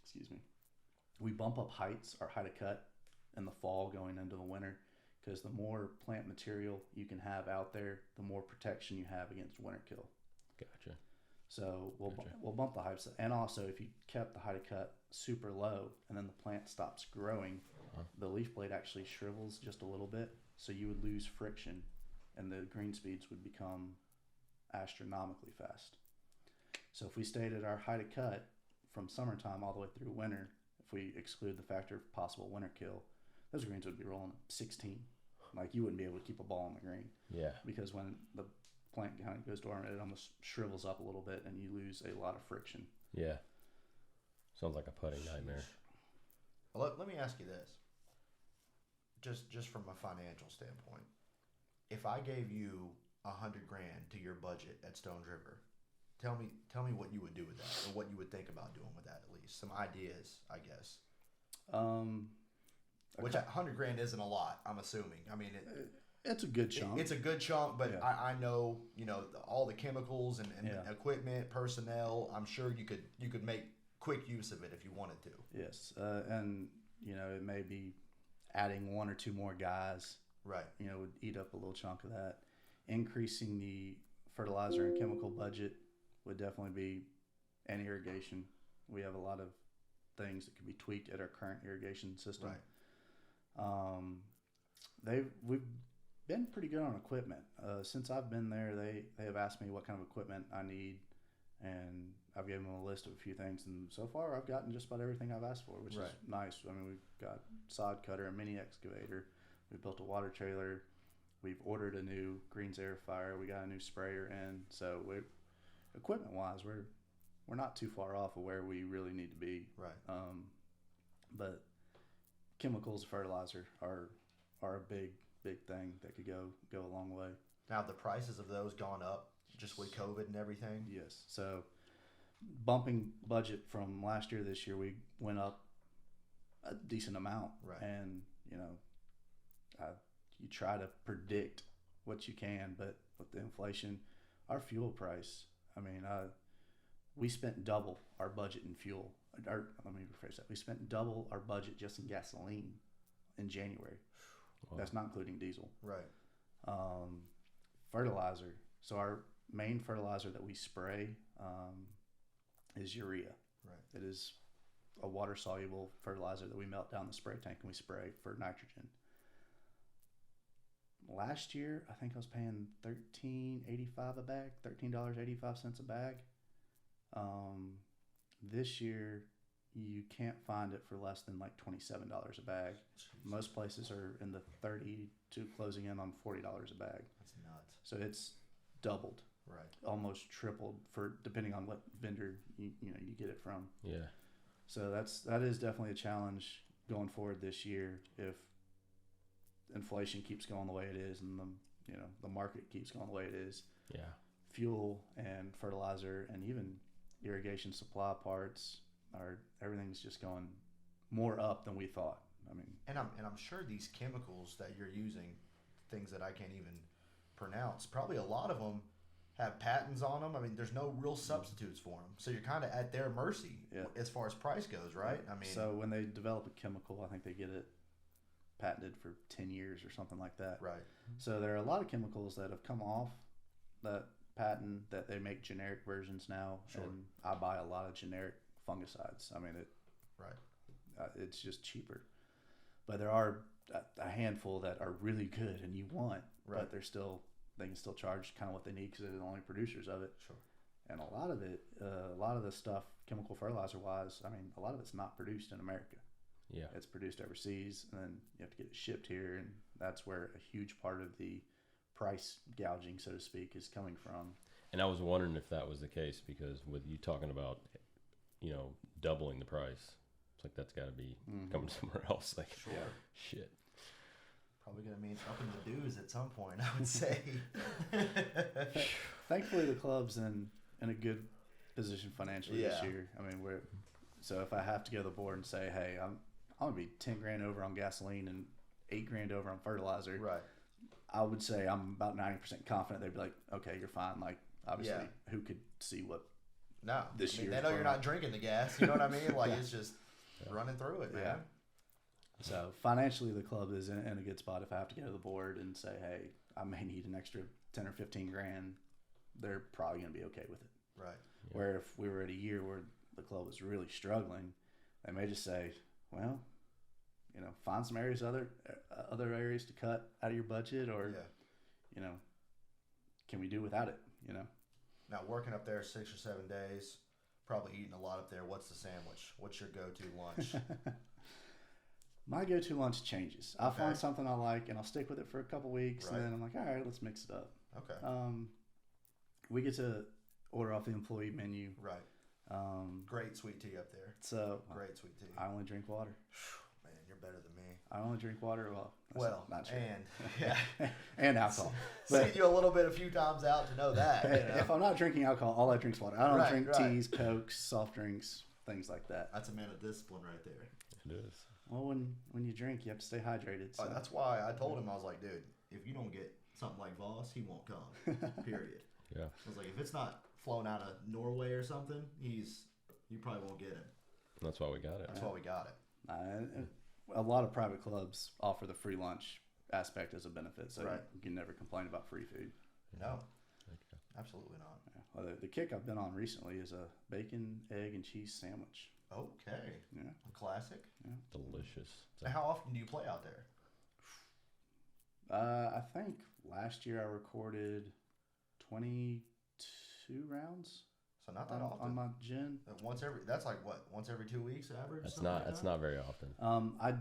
Excuse me. We bump up height of cut in the fall going into the winter, because the more plant material you can have out there, the more protection you have against winter kill. Gotcha. So we'll bump the heights, and also if you kept the height of cut super low and then the plant stops growing, the leaf blade actually shrivels just a little bit, so you would lose friction, and the green speeds would become astronomically fast. So if we stayed at our height of cut from summertime all the way through winter, if we exclude the factor of possible winter kill, those greens would be rolling 16. Like, you wouldn't be able to keep a ball in the green. Yeah. Because when the plant kind of goes dormant, it almost shrivels up a little bit, and you lose a lot of friction. Yeah. Sounds like a putting nightmare. Well, let me ask you this. Just from a financial standpoint, if I gave you $100,000 to your budget at Stones River, tell me what you would do with that, or what you would think about doing with that. At least some ideas, I guess. Which $100,000 isn't a lot, I'm assuming. I mean, it's a good chunk. It's a good chunk, but yeah. I know all the chemicals and equipment, personnel. I'm sure you could make quick use of it if you wanted to. Yes, and it may be adding 1 or 2 more guys. Right. Would eat up a little chunk of that. Increasing the fertilizer and chemical budget would definitely be, and irrigation. We have a lot of things that could be tweaked at our current irrigation system. Right. We've been pretty good on equipment. Since I've been there, they have asked me what kind of equipment I need, and I've given them a list of a few things, and so far I've gotten just about everything I've asked for, which is nice. I mean, we've got sod cutter, a mini excavator, we built a water trailer, we've ordered a new greens air fryer, we got a new sprayer in, so equipment wise we're not too far off of where we really need to be. Right. But chemicals, fertilizer are a big thing that could go a long way. Now, have the prices of those gone up just with COVID and everything? Yes. So bumping budget from last year to this year, we went up a decent amount. Right. And, you try to predict what you can, but with the inflation, our fuel price, I mean, we spent double our budget in fuel. Or, let me rephrase that. We spent double our budget just in gasoline in January. Wow. That's not including diesel. Right. Fertilizer. So our main fertilizer that we spray is urea. Right. It is a water-soluble fertilizer that we melt down the spray tank and we spray for nitrogen. Last year, I think I was paying $13.85 a bag, $13.85 a bag. This year, you can't find it for less than like $27 a bag. Jeez. Most places are in the 30 to closing in on $40 a bag. That's nuts. So it's doubled, Right. almost tripled for depending on what vendor you get it from. Yeah. So that is definitely a challenge going forward this year if inflation keeps going the way it is and the market keeps going the way it is. Yeah. Fuel and fertilizer and even irrigation supply parts everything's just going more up than we thought. I mean, And I'm sure these chemicals that you're using, things that I can't even pronounce, probably a lot of them have patents on them. I mean, there's no real substitutes for them, so you're kind of at their mercy as far as price goes, right? I mean, so when they develop a chemical, I think they get it patented for 10 years or something like that. right. So there are a lot of chemicals that have come off that patent that they make generic versions now. Sure. And I buy a lot of generic fungicides. I mean, Right. it's just cheaper. But there are a handful that are really good and you want, Right. but they can still charge kind of what they need because they're the only producers of it. Sure. And a lot of it, a lot of the stuff, chemical fertilizer wise, I mean, a lot of it's not produced in America. Yeah. It's produced overseas, and then you have to get it shipped here, and that's where a huge part of the price gouging, so to speak, is coming from. And I was wondering if that was the case because with you talking about, doubling the price, it's like that's got to be coming somewhere else. Like, Sure. shit. Probably gonna mean upping the dues at some point, I would say. Thankfully, the club's in a good position financially this Yeah. year. I mean, so if I have to go to the board and say, hey, I'm gonna be $10,000 over on gasoline and $8,000 over on fertilizer, Right. I would say I'm about 90% confident they'd be like, okay, you're fine. Like, obviously, who could see what No. this year? They know you're not drinking the gas. You know what I mean? Like it's just running through it, man. Yeah. So financially, the club is in a good spot. If I have to go to the board and say, hey, I may need an extra 10 or 15 grand, they're probably going to be okay with it. Right. Yeah. Where if we were at a year where the club was really struggling, they may just say, well, find some areas, other areas to cut out of your budget, or, can we do without it? Now working up there 6 or 7 days, probably eating a lot up there. What's the sandwich? What's your go-to lunch? My go-to lunch changes. I'll Okay. find something I like and I'll stick with it for a couple weeks, Right. and then I'm like, all right, let's mix it up. Okay. We get to order off the employee menu. Right. Great sweet tea up there. So Great sweet tea. I only drink water. Man, you're better than me. I only drink water. Well, that's not true. And yeah, And alcohol. seen you a few times out to know that. If I'm not drinking alcohol, all I drink is water. I don't Right, drink right. teas, cokes, soft drinks, things like that. That's a man of discipline right there. It is. Well, when you drink, you have to stay hydrated. So. That's why I told him, I was like, dude, if you don't get something like Voss, he won't come. Period. Yeah. I was like, if it's not flown out of Norway or something, you probably won't get him. That's why we got it. That's why we got it. A lot of private clubs offer the free lunch aspect as a benefit, so Right. you can never complain about free food. No, Okay. absolutely not. Yeah. Well, the kick I've been on recently is a bacon, egg, and cheese sandwich. Okay. Yeah. Classic. Delicious. Now, how often do you play out there? I think last year I recorded 22 rounds So not that on often. my gin. That's like what? Once every 2 weeks average? That's something not. like That's that? not very often. I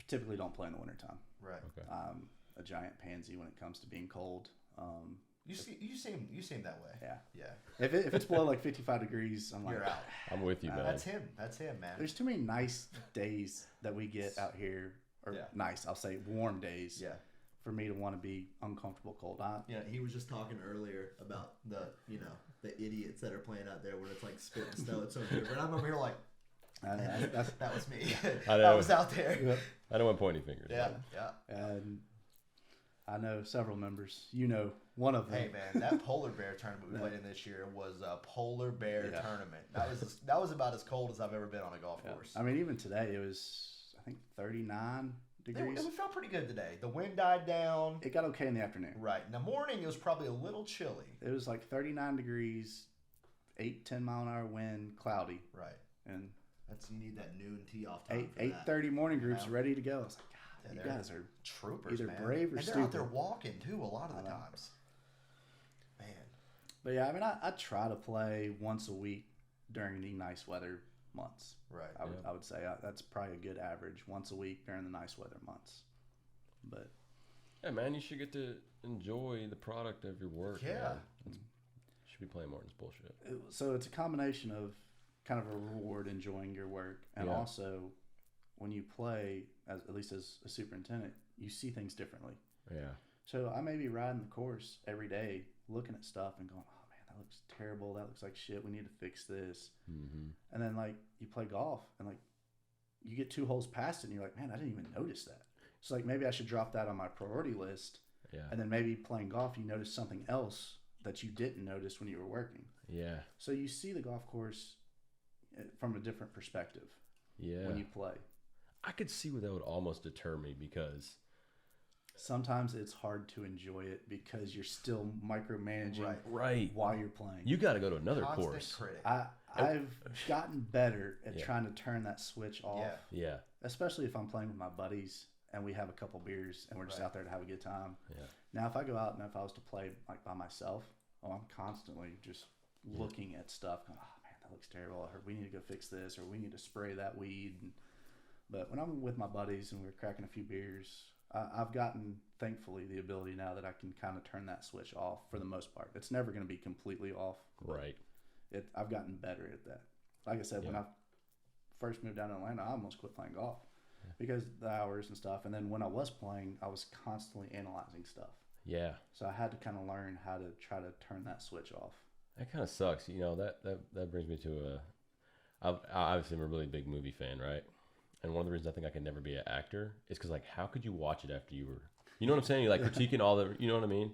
typically don't play in the wintertime. Right. Okay. I'm a giant pansy when it comes to being cold. You seem that way. Yeah. Yeah. If it's below like 55 degrees, I'm like, You're out. I'm with you, man. That's him. That's him, man. there's too many nice days that we get out here, or Yeah. nice, I'll say warm days, Yeah. for me to want to be uncomfortable cold. Yeah, he was just talking earlier about the idiots that are playing out there where it's like spitting snow. It's so good. But I'm over here like, That's, that was me. I know. I was out there. I don't want pointy fingers. Yeah. man. Yeah. and I know several members. You know one of them. Hey man, that polar bear tournament we played in this year was a polar bear tournament. That was about as cold as I've ever been on a golf course. I mean, even today it was, I think, 39 degrees. It felt pretty good today. The wind died down. It got okay in the afternoon. Right. In the morning, it was probably a little chilly. It was like 39 degrees, 10 mile an hour wind, cloudy. Right. And you need that noon tee off time. 8:30 morning groups ready to go. I was like, God, you guys are troopers, either man. brave or and stupid. they're out there walking too a lot of the times. Man. But yeah, I mean, I try to play once a week during the nice weather months. Right. I would say that's probably a good average, once a week during the nice weather months. But yeah, man, you should get to enjoy the product of your work. Yeah. Man. You should be playing more than this bullshit. So it's a combination of kind of a reward, enjoying your work, and also when you play, at least as a superintendent, you see things differently. Yeah. So I may be riding the course every day, looking at stuff and going, "Oh man, that looks terrible. That looks like shit. We need to fix this." Mm-hmm. And then like you play golf and like you get 2 holes past it, and you're like, "Man, I didn't even notice that." So like maybe I should drop that on my priority list. Yeah. And then maybe playing golf, you notice something else that you didn't notice when you were working. Yeah. So you see the golf course from a different perspective. Yeah. When you play. I could see where that would almost deter me because sometimes it's hard to enjoy it because you're still micromanaging right while you're playing. You got to go to another Constant course. Critic. I've gotten better at trying to turn that switch off. Yeah. Especially if I'm playing with my buddies and we have a couple beers and we're just out there to have a good time. Yeah. Now, if I go out and if I was to play like by myself, I'm constantly just looking at stuff. Going, oh man, that looks terrible. I heard we need to go fix this, or we need to spray that weed. But when I'm with my buddies and we're cracking a few beers, I've gotten, thankfully, the ability now that I can kind of turn that switch off for the most part. It's never going to be completely off. Right. I've gotten better at that. Like I said, when I first moved down to Atlanta, I almost quit playing golf because the hours and stuff. And then when I was playing, I was constantly analyzing stuff. Yeah. So I had to kind of learn how to try to turn that switch off. That kind of sucks. You know, that brings me to obviously I'm a really big movie fan, right? And one of the reasons I think I could never be an actor is because, like, how could you watch it after you were, you know what I'm saying? You're like critiquing all the, you know what I mean?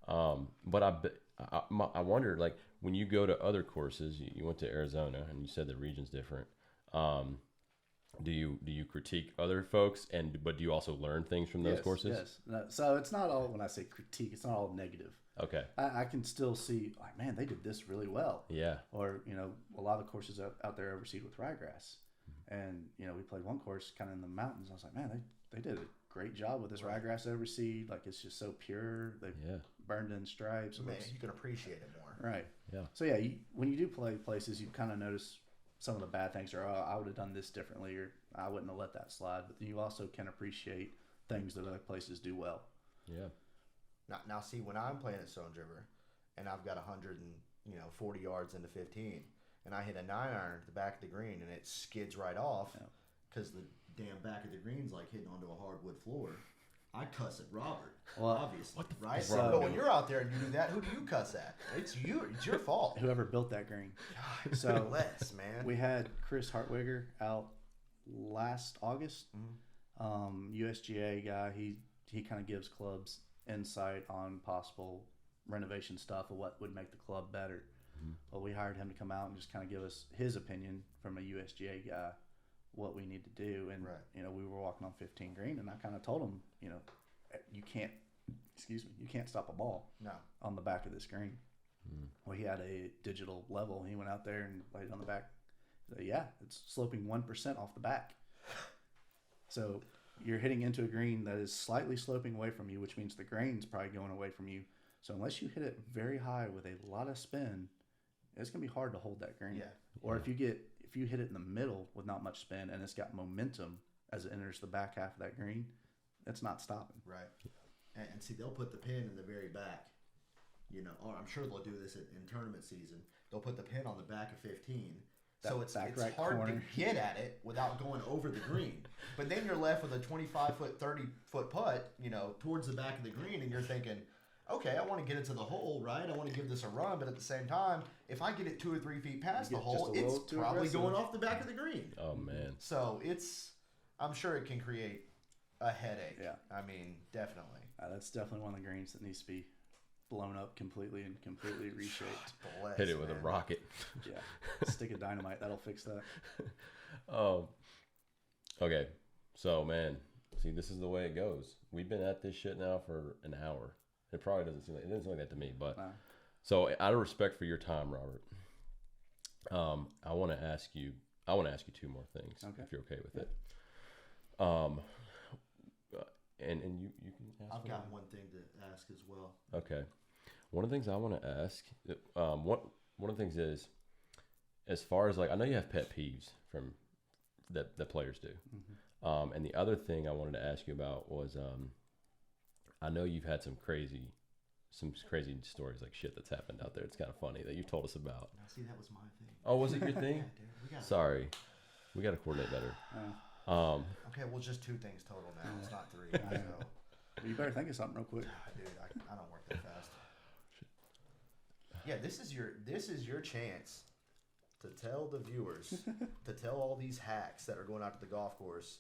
Yeah. But I wonder, like, when you go to other courses, you went to Arizona and you said the region's different. Do you critique other folks but do you also learn things from those courses? Yes. No, so it's not all, when I say critique, it's not all negative. Okay. I can still see, like, man, they did this really well. Yeah. Or, you know, a lot of the courses out there overseed with ryegrass. And, you know, we played one course kind of in the mountains. I was like, man, they did a great job with this ryegrass overseed. Like, it's just so pure. They burned in stripes. Man, you can appreciate it more. Right. Yeah. So, yeah, when you do play places, you kind of notice some of the bad things, or, oh, I would have done this differently, or I wouldn't have let that slide. But then you also can appreciate things that other places do well. Yeah. Now see, when I'm playing at Stones River and I've got 140 yards into 15, and I hit a 9-iron at the back of the green and it skids right off because the damn back of the green's like hitting onto a hardwood floor, I cuss at Robert. Well, obviously, right? So when you're out there and you do that, who do you cuss at? It's you. It's your fault. Whoever built that green. God, so bless, man. We had Chris Hartwigger out last August. USGA guy. He kind of gives clubs insight on possible renovation stuff of what would make the club better. Well, we hired him to come out and just kind of give us his opinion from a USGA guy, what we need to do. And, you know, we were walking on 15 green, and I kind of told him, you know, you can't stop a ball on the back of this green. Well, he had a digital level. He went out there and laid it on the back. So, yeah, it's sloping 1% off the back. So you're hitting into a green that is slightly sloping away from you, which means the grain's probably going away from you. So unless you hit it very high with a lot of spin, it's gonna be hard to hold that green. Yeah. Or if you hit it in the middle with not much spin and it's got momentum as it enters the back half of that green, it's not stopping. Right. And see, they'll put the pin in the very back. You know, or I'm sure they'll do this in tournament season. They'll put the pin on the back of 15. So it's right hard corner. To get at it without going over the green. But then you're left with a 25-foot, 30-foot putt, you know, towards the back of the green, and you're thinking, okay, I want to get into the hole, right? I want to give this a run, but at the same time, if I get it 2 or 3 feet past the hole, it's probably going off the back of the green. Oh, man. So I'm sure it can create a headache. Yeah. I mean, definitely. That's definitely one of the greens that needs to be blown up completely and completely reshaped. Bless, Hit it with a man. rocket. Yeah. Stick of dynamite. That'll fix that. Okay. So, man, see, this is the way it goes. We've been at this shit now for an hour. It probably doesn't seem like that to me, but Nah. so out of respect for your time, Robert, I want to ask you two more things, Okay. if you're okay with Yeah. it. And you can ask. I've whatever. got one thing to ask as well. Okay. One of the things I want to ask, one of the things is, as far as like, I know you have pet peeves from that players do. Mm-hmm. And the other thing I wanted to ask you about was, I know you've had some crazy stories, like shit that's happened out there. It's kind of funny that you've told us about. Now, see, that was my thing. Oh, was it your thing? Yeah, dude. We got Sorry. We got to coordinate better. Okay, well, just 2 things total now. It's not 3. I know. So, You better think of something real quick. dude, I don't work that fast. Yeah, this is your chance to tell the viewers, to tell all these hacks that are going out to the golf course,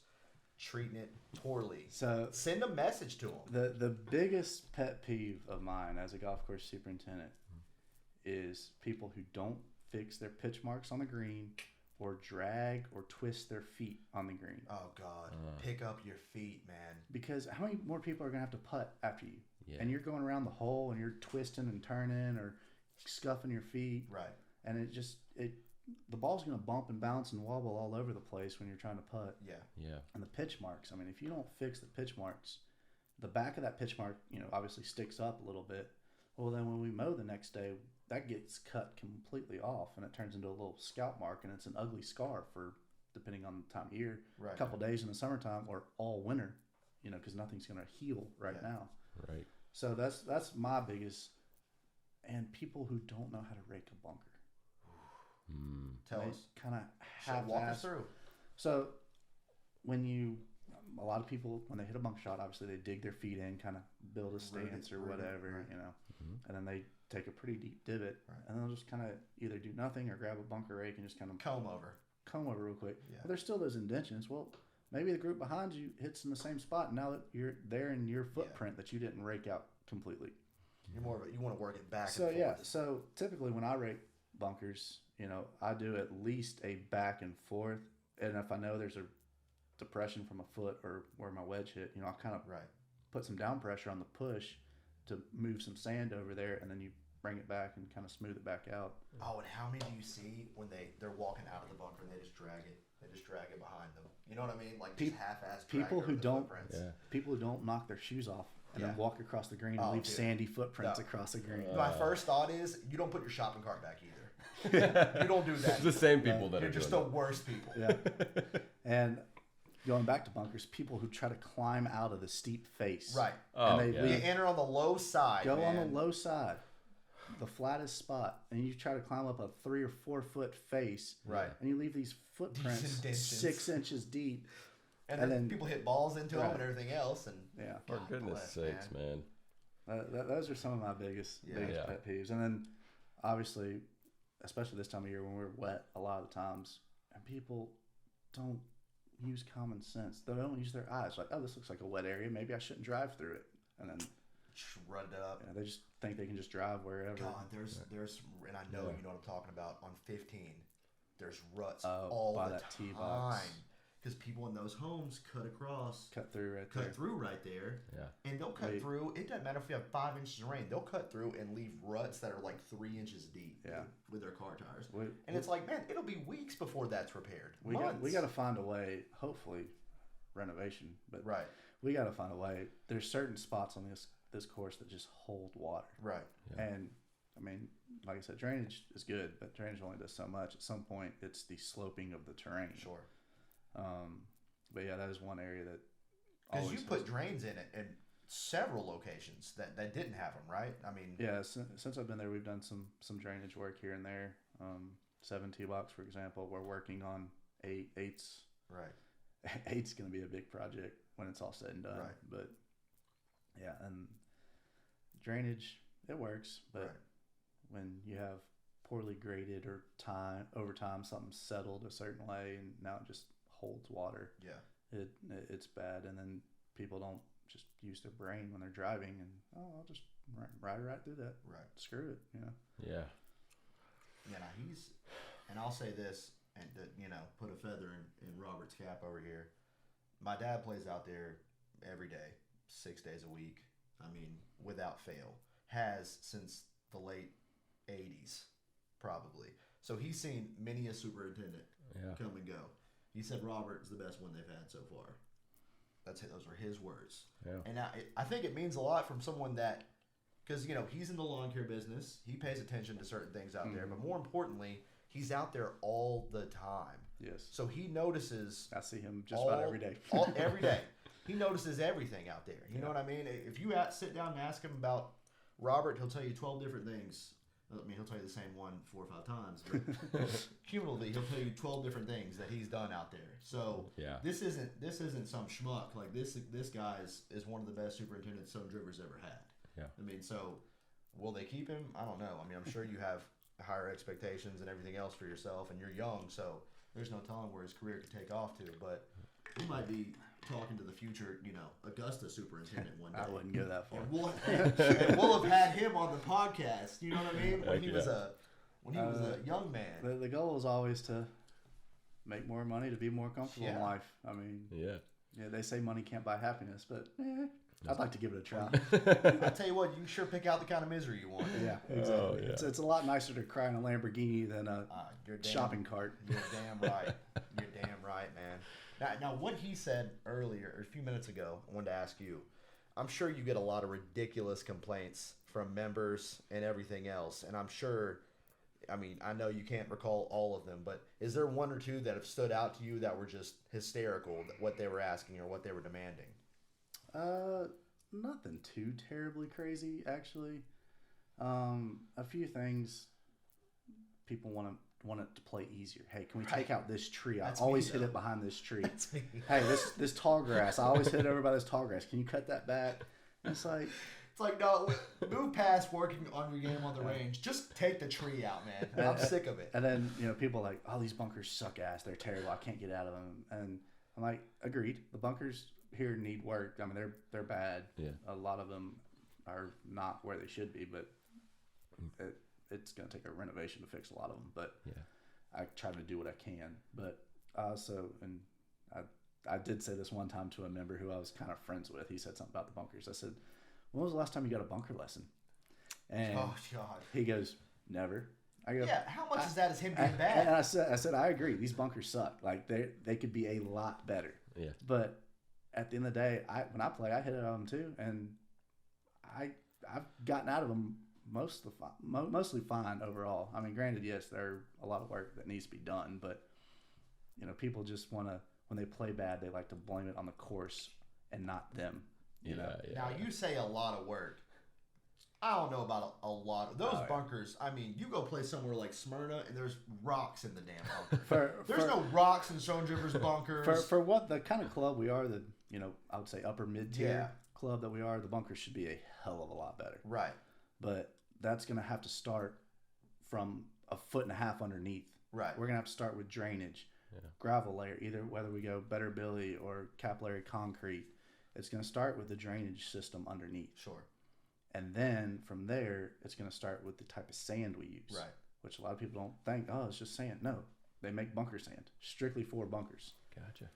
treating it poorly. So Send a message to them. the biggest pet peeve of mine as a golf course superintendent is people who don't fix their pitch marks on the green or drag or twist their feet on the green. Oh God, pick up your feet, man. Because how many more people are going to have to putt after you? Yeah. And you're going around the hole and you're twisting and turning or scuffing your feet. Right. And the ball's going to bump and bounce and wobble all over the place when you're trying to putt. Yeah. Yeah. And the pitch marks, I mean, if you don't fix the pitch marks, the back of that pitch mark, obviously sticks up a little bit. Well, then when we mow the next day, that gets cut completely off and it turns into a little scalp mark, and it's an ugly scar for, depending on the time of year, Right. a couple days in the summertime or all winter, because nothing's going to heal right now. Right. So that's my biggest, and people who don't know how to rake a bunker. Tell They us. kind of Walk us half-ass. through. So a lot of people, when they hit a bunker shot, obviously they dig their feet in, kind of build a stance or root it, whatever, right. and then they take a pretty deep divot, Right. and then they'll just kind of either do nothing or grab a bunker rake and just kind of Comb over. comb over real quick. Yeah. But there's still those indentions. Well, maybe the group behind you hits in the same spot, and now that you're there in your footprint that you didn't rake out completely. You're more of a, you want to work it back So and yeah, forth. so typically when I rake bunkers, I do at least a back and forth, and if I know there's a depression from a foot or where my wedge hit, I kind of Right. put some down pressure on the push to move some sand over there, and then you bring it back and kind of smooth it back out. Oh, and how many do you see when they're walking out of the bunker and they just drag it? They just drag it behind them. You know what I mean? Like just half-ass. People who don't, Yeah. people who don't knock their shoes off and Yeah. then walk across the green and Oh, leave dude. sandy footprints No. across the green. My first thought is you don't put your shopping cart back either. You don't do that. It's the same people that You're are just the doing worst people. Yeah. And going back to bunkers, people who try to climb out of the steep face. Right. Oh, And they yeah. You leave, enter on the low side. go on man. the low side, the flattest spot, and you try to climb up a 3 or 4 foot face. Right. And you leave these footprints indentions. 6 inches deep. And and then then- people hit balls into them Right. and everything else. And Yeah. For God goodness bless, sakes, man. Those are some of my biggest Yeah. Yeah. pet peeves. And then, obviously, especially this time of year when we're wet a lot of the times, and people don't use common sense. They don't use their eyes. Like, oh, this looks like a wet area. Maybe I shouldn't drive through it. And then run it up. they just think they can just drive wherever. God, there's, and I know Yeah. you know what I'm talking about. On 15, there's ruts Oh, all by the that tee time. box. Because people in those homes cut across, Cut through right there. cut through right there. Yeah. And they'll cut Wait. through. It doesn't matter if you have 5 inches of rain. They'll cut through and leave ruts that are like 3 inches deep. Yeah. With their car tires. And it's like, man, it'll be weeks before that's repaired. We Months. got to find a way. Hopefully, renovation, but Right. we got to find a way. There's certain spots on this course that just hold water. Right. Yeah. And I mean, like I said, drainage is good, but drainage only does so much. At some point, it's the sloping of the terrain. Sure. But yeah, that is one area that. Because you always put has- drains in it in several locations that didn't have them, right? I mean, Yeah, since I've been there, we've done some drainage work here and there. 7 tee box, for example, we're working on eights. right. Eight's going to be a big project when it's all said and done. Right. But yeah, and drainage, it works, but Right. when you have poorly graded or over time something settled a certain way and now it just holds water, Yeah. it's bad. And then people don't just use their brain when they're driving and I'll just ride right through that. Right. Screw it. Yeah. Yeah. Now and I'll say this, and put a feather in Robert's cap over here. My dad plays out there every day, 6 days a week. I mean, without fail. Has since the late 80s, probably. So he's seen many a superintendent come and go. He said Robert is the best one they've had so far. Those were his words. Yeah. And I think it means a lot from someone that, because he's in the lawn care business. He pays attention to certain things out there, but more importantly, he's out there all the time. Yes. So he notices. I see him just about every day. Every day. He notices everything out there. You know what I mean? If you sit down and ask him about Robert, he'll tell you 12 different things. I mean, he'll tell you the same one 4 or 5 times, but cumulatively, he'll tell you 12 different things that he's done out there. So this isn't some schmuck. Like this guy is one of the best superintendents Stone River's ever had. Yeah. I mean, so will they keep him? I don't know. I mean, I'm sure you have higher expectations and everything else for yourself, and you're young, so there's no telling where his career could take off to. But he might be talking to the future, Augusta superintendent one day. I wouldn't go that far. And we'll have had him on the podcast. You know what I mean? When he was a young man. The goal is always to make more money, to be more comfortable in life. I mean, they say money can't buy happiness, but I'd like to give it a try. I tell you what, you can sure pick out the kind of misery you want. Yeah, exactly. Oh, yeah. It's a lot nicer to cry in a Lamborghini than a shopping cart. You're damn right. You're damn right, man. Now, what he said earlier, or a few minutes ago, I wanted to ask you. I'm sure you get a lot of ridiculous complaints from members and everything else, and I'm sure, I mean, I know you can't recall all of them, but is there one or two that have stood out to you that were just hysterical, what they were asking or what they were demanding? Nothing too terribly crazy, actually. A few things people want it to play easier. Hey, can we take out this tree? I always hit it behind this tree. Hey, this tall grass. I always hit it over by this tall grass. Can you cut that back? And it's like, no, move past working on your game on the range. Just take the tree out, man. I'm sick of it. And then, people are like, oh, these bunkers suck ass. They're terrible. I can't get out of them. And I'm like, agreed. The bunkers here need work. I mean, they're bad. Yeah. A lot of them are not where they should be, but it's going to take a renovation to fix a lot of them. But I try to do what I can. But I did say this one time to a member who I was kind of friends with. He said something about the bunkers. I said, when was the last time you got a bunker lesson? And he goes, never. I go, how much is that as him being bad? And I said, I agree. These bunkers suck. Like they could be a lot better. Yeah. But at the end of the day, when I play, I hit it on them too, and I've gotten out of them mostly fine overall. I mean, granted, yes, there's a lot of work that needs to be done, but people just want to, when they play bad, they like to blame it on the course and not them. You know. Now you say a lot of work. I don't know about a lot of those bunkers. I mean, you go play somewhere like Smyrna, and there's rocks in the damn bunker. There's no rocks in Stone River's bunkers. For what the kind of club we are, I would say upper mid tier club that we are, the bunkers should be a hell of a lot better. Right. But that's going to have to start from 1.5 feet underneath. Right. We're going to have to start with drainage, gravel layer, either whether we go Better Billy or capillary concrete. It's going to start with the drainage system underneath. Sure. And then from there, it's going to start with the type of sand we use. Right. Which a lot of people don't think, oh, it's just sand. No, they make bunker sand strictly for bunkers. Gotcha.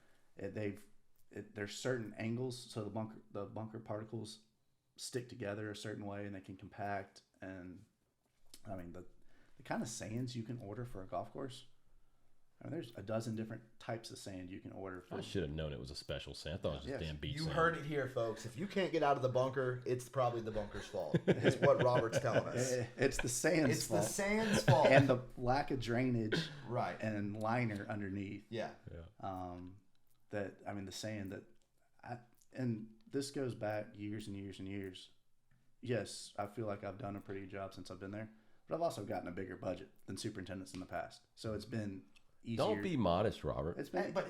There's certain angles, so the bunker particles stick together a certain way, and they can compact. And I mean, the kind of sands you can order for a golf course. I mean, there's a dozen different types of sand you can order. I should have known it was a special sand. I thought it was just damn beach sand. You heard it here, folks. If you can't get out of the bunker, it's probably the bunker's fault. Is what Robert's telling us. It's the sand's fault. It's the sand's fault. And the lack of drainage right. and liner underneath. Yeah. The sand and this goes back years and years and years. Yes, I feel like I've done a pretty good job since I've been there, but I've also gotten a bigger budget than superintendents in the past. So it's been easier. Don't be modest, Robert. It's been, but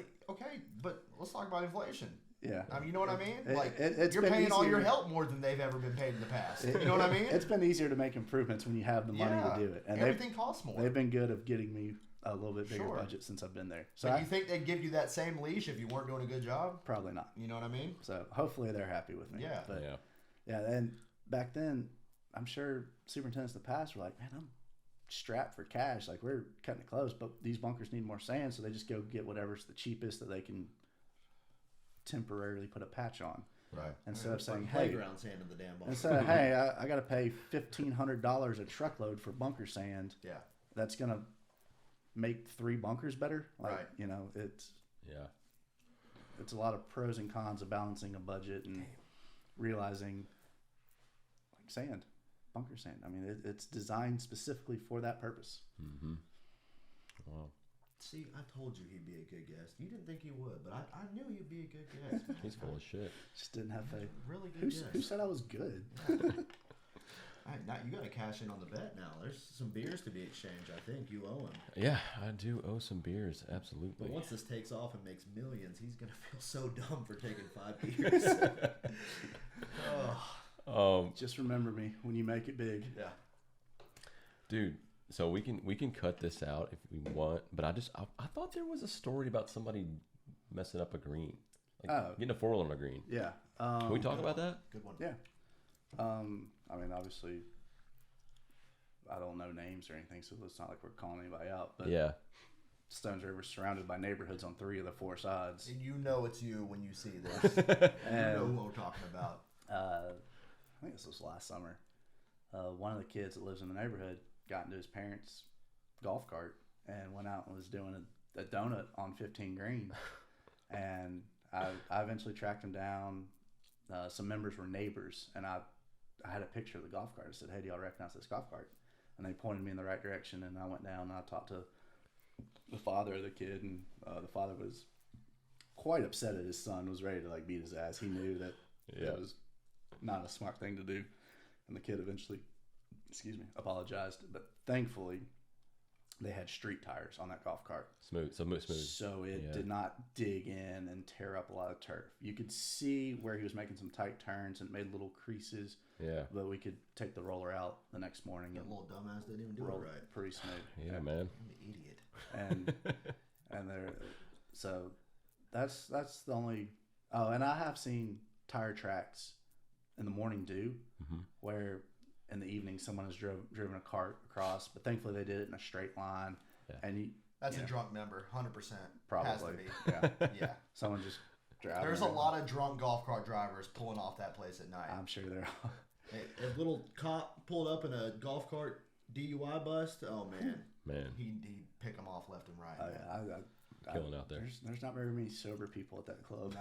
let's talk about inflation. Yeah. I mean, you know what I mean? It's you're paying all your help more than they've ever been paid in the past. You know what I mean? It's been easier to make improvements when you have the money to do it. And everything costs more. They've been good at getting me a little bit bigger Sure. budget since I've been there. So So you think they'd give you that same leash if you weren't doing a good job? probably not. You know what I mean? So hopefully they're happy with me. Yeah. But Yeah. yeah, and back then, I'm sure superintendents in the past were like, man, I'm strapped for cash. Like, we're cutting it close, but these bunkers need more sand, so they just go get whatever's the cheapest that they can temporarily put a patch on. Right. Instead of saying, hey, Playground sand in the damn bunker. instead of, hey, I got to pay $1,500 a truckload for bunker sand. Yeah. That's going to make 3 bunkers better. Like, Right. you know, it's Yeah. a lot of pros and cons of balancing a budget and realizing, like sand, bunker sand. I mean, it's designed specifically for that purpose. Mm-hmm. Wow. See, I told you he'd be a good guest. You didn't think he would, but I knew he'd be a good guest. Man. He's full of shit. Just didn't have faith. Really good Who guest. said I was good? All right, now you got to cash in on the bet now. There's some beers to be exchanged, I think. You owe him. Yeah, I do owe some beers. Absolutely. But once this takes off and makes millions, he's going to feel so dumb for taking 5 beers. Just remember me when you make it big. Yeah. Dude, so we can cut this out if we want, but I thought there was a story about somebody messing up a green, like getting a 4-wheel on a green. Yeah. Can we talk about that? Good one. Yeah. I mean, obviously, I don't know names or anything, so it's not like we're calling anybody out. But Yeah. Stones River is surrounded by neighborhoods on 3 of the 4 sides. And you know it's you when you see this. You know who we're talking about. I think this was last summer. One of the kids that lives in the neighborhood got into his parents' golf cart and went out and was doing a donut on 15 green. And I eventually tracked him down. Some members were neighbors, and I had a picture of the golf cart. I said, hey, do y'all recognize this golf cart? And they pointed me in the right direction, and I went down and I talked to the father of the kid, and the father was quite upset at his son, was ready to like beat his ass. He knew that it was not a smart thing to do, and the kid eventually apologized, but thankfully they had street tires on that golf cart, Smooth. so it did not dig in and tear up a lot of turf. You could see where he was making some tight turns and made little creases, Yeah. but we could take the roller out the next morning That and little dumbass didn't even do roll it right. pretty smooth. Yeah, man. I'm the idiot. and so that's the only. Oh, and I have seen tire tracks in the morning dew, where in the evening someone has driven a cart across, but thankfully they did it in a straight line. Yeah. And That's a drunk member, 100%. probably, Has to be. yeah, Yeah. someone just driving. There's a lot of drunk golf cart drivers pulling off that place at night. I'm sure there are. Hey, if little cop pulled up in a golf cart DUI bust, oh man. Man. He'd pick them off left and right. man. Killing out there. There's not very many sober people at that club,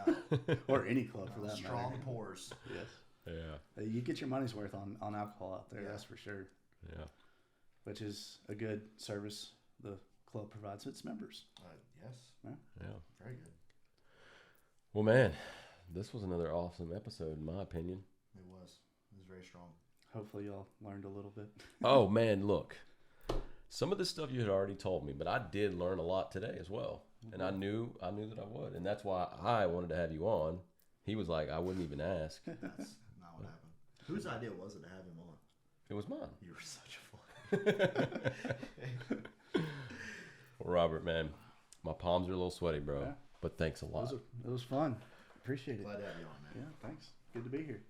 No. or any club for that Strong matter. pours. Yes. Yeah. You get your money's worth on alcohol out there, Yeah. that's for sure. Yeah. Which is a good service the club provides its members. Yes. Yeah. Very good. Well, man, this was another awesome episode, in my opinion. It was. It was very strong. Hopefully y'all learned a little bit. Oh, man, look. Some of this stuff you had already told me, but I did learn a lot today as well. And I knew that I would. And that's why I wanted to have you on. He was like, I wouldn't even ask. That's not what happened. Whose idea was it to have him on? It was mine. You were such a fool. Well, Robert, man, my palms are a little sweaty, bro. Yeah. But thanks a lot. It was fun. Appreciate it. Glad to have you on, man. Yeah, thanks. Good to be here.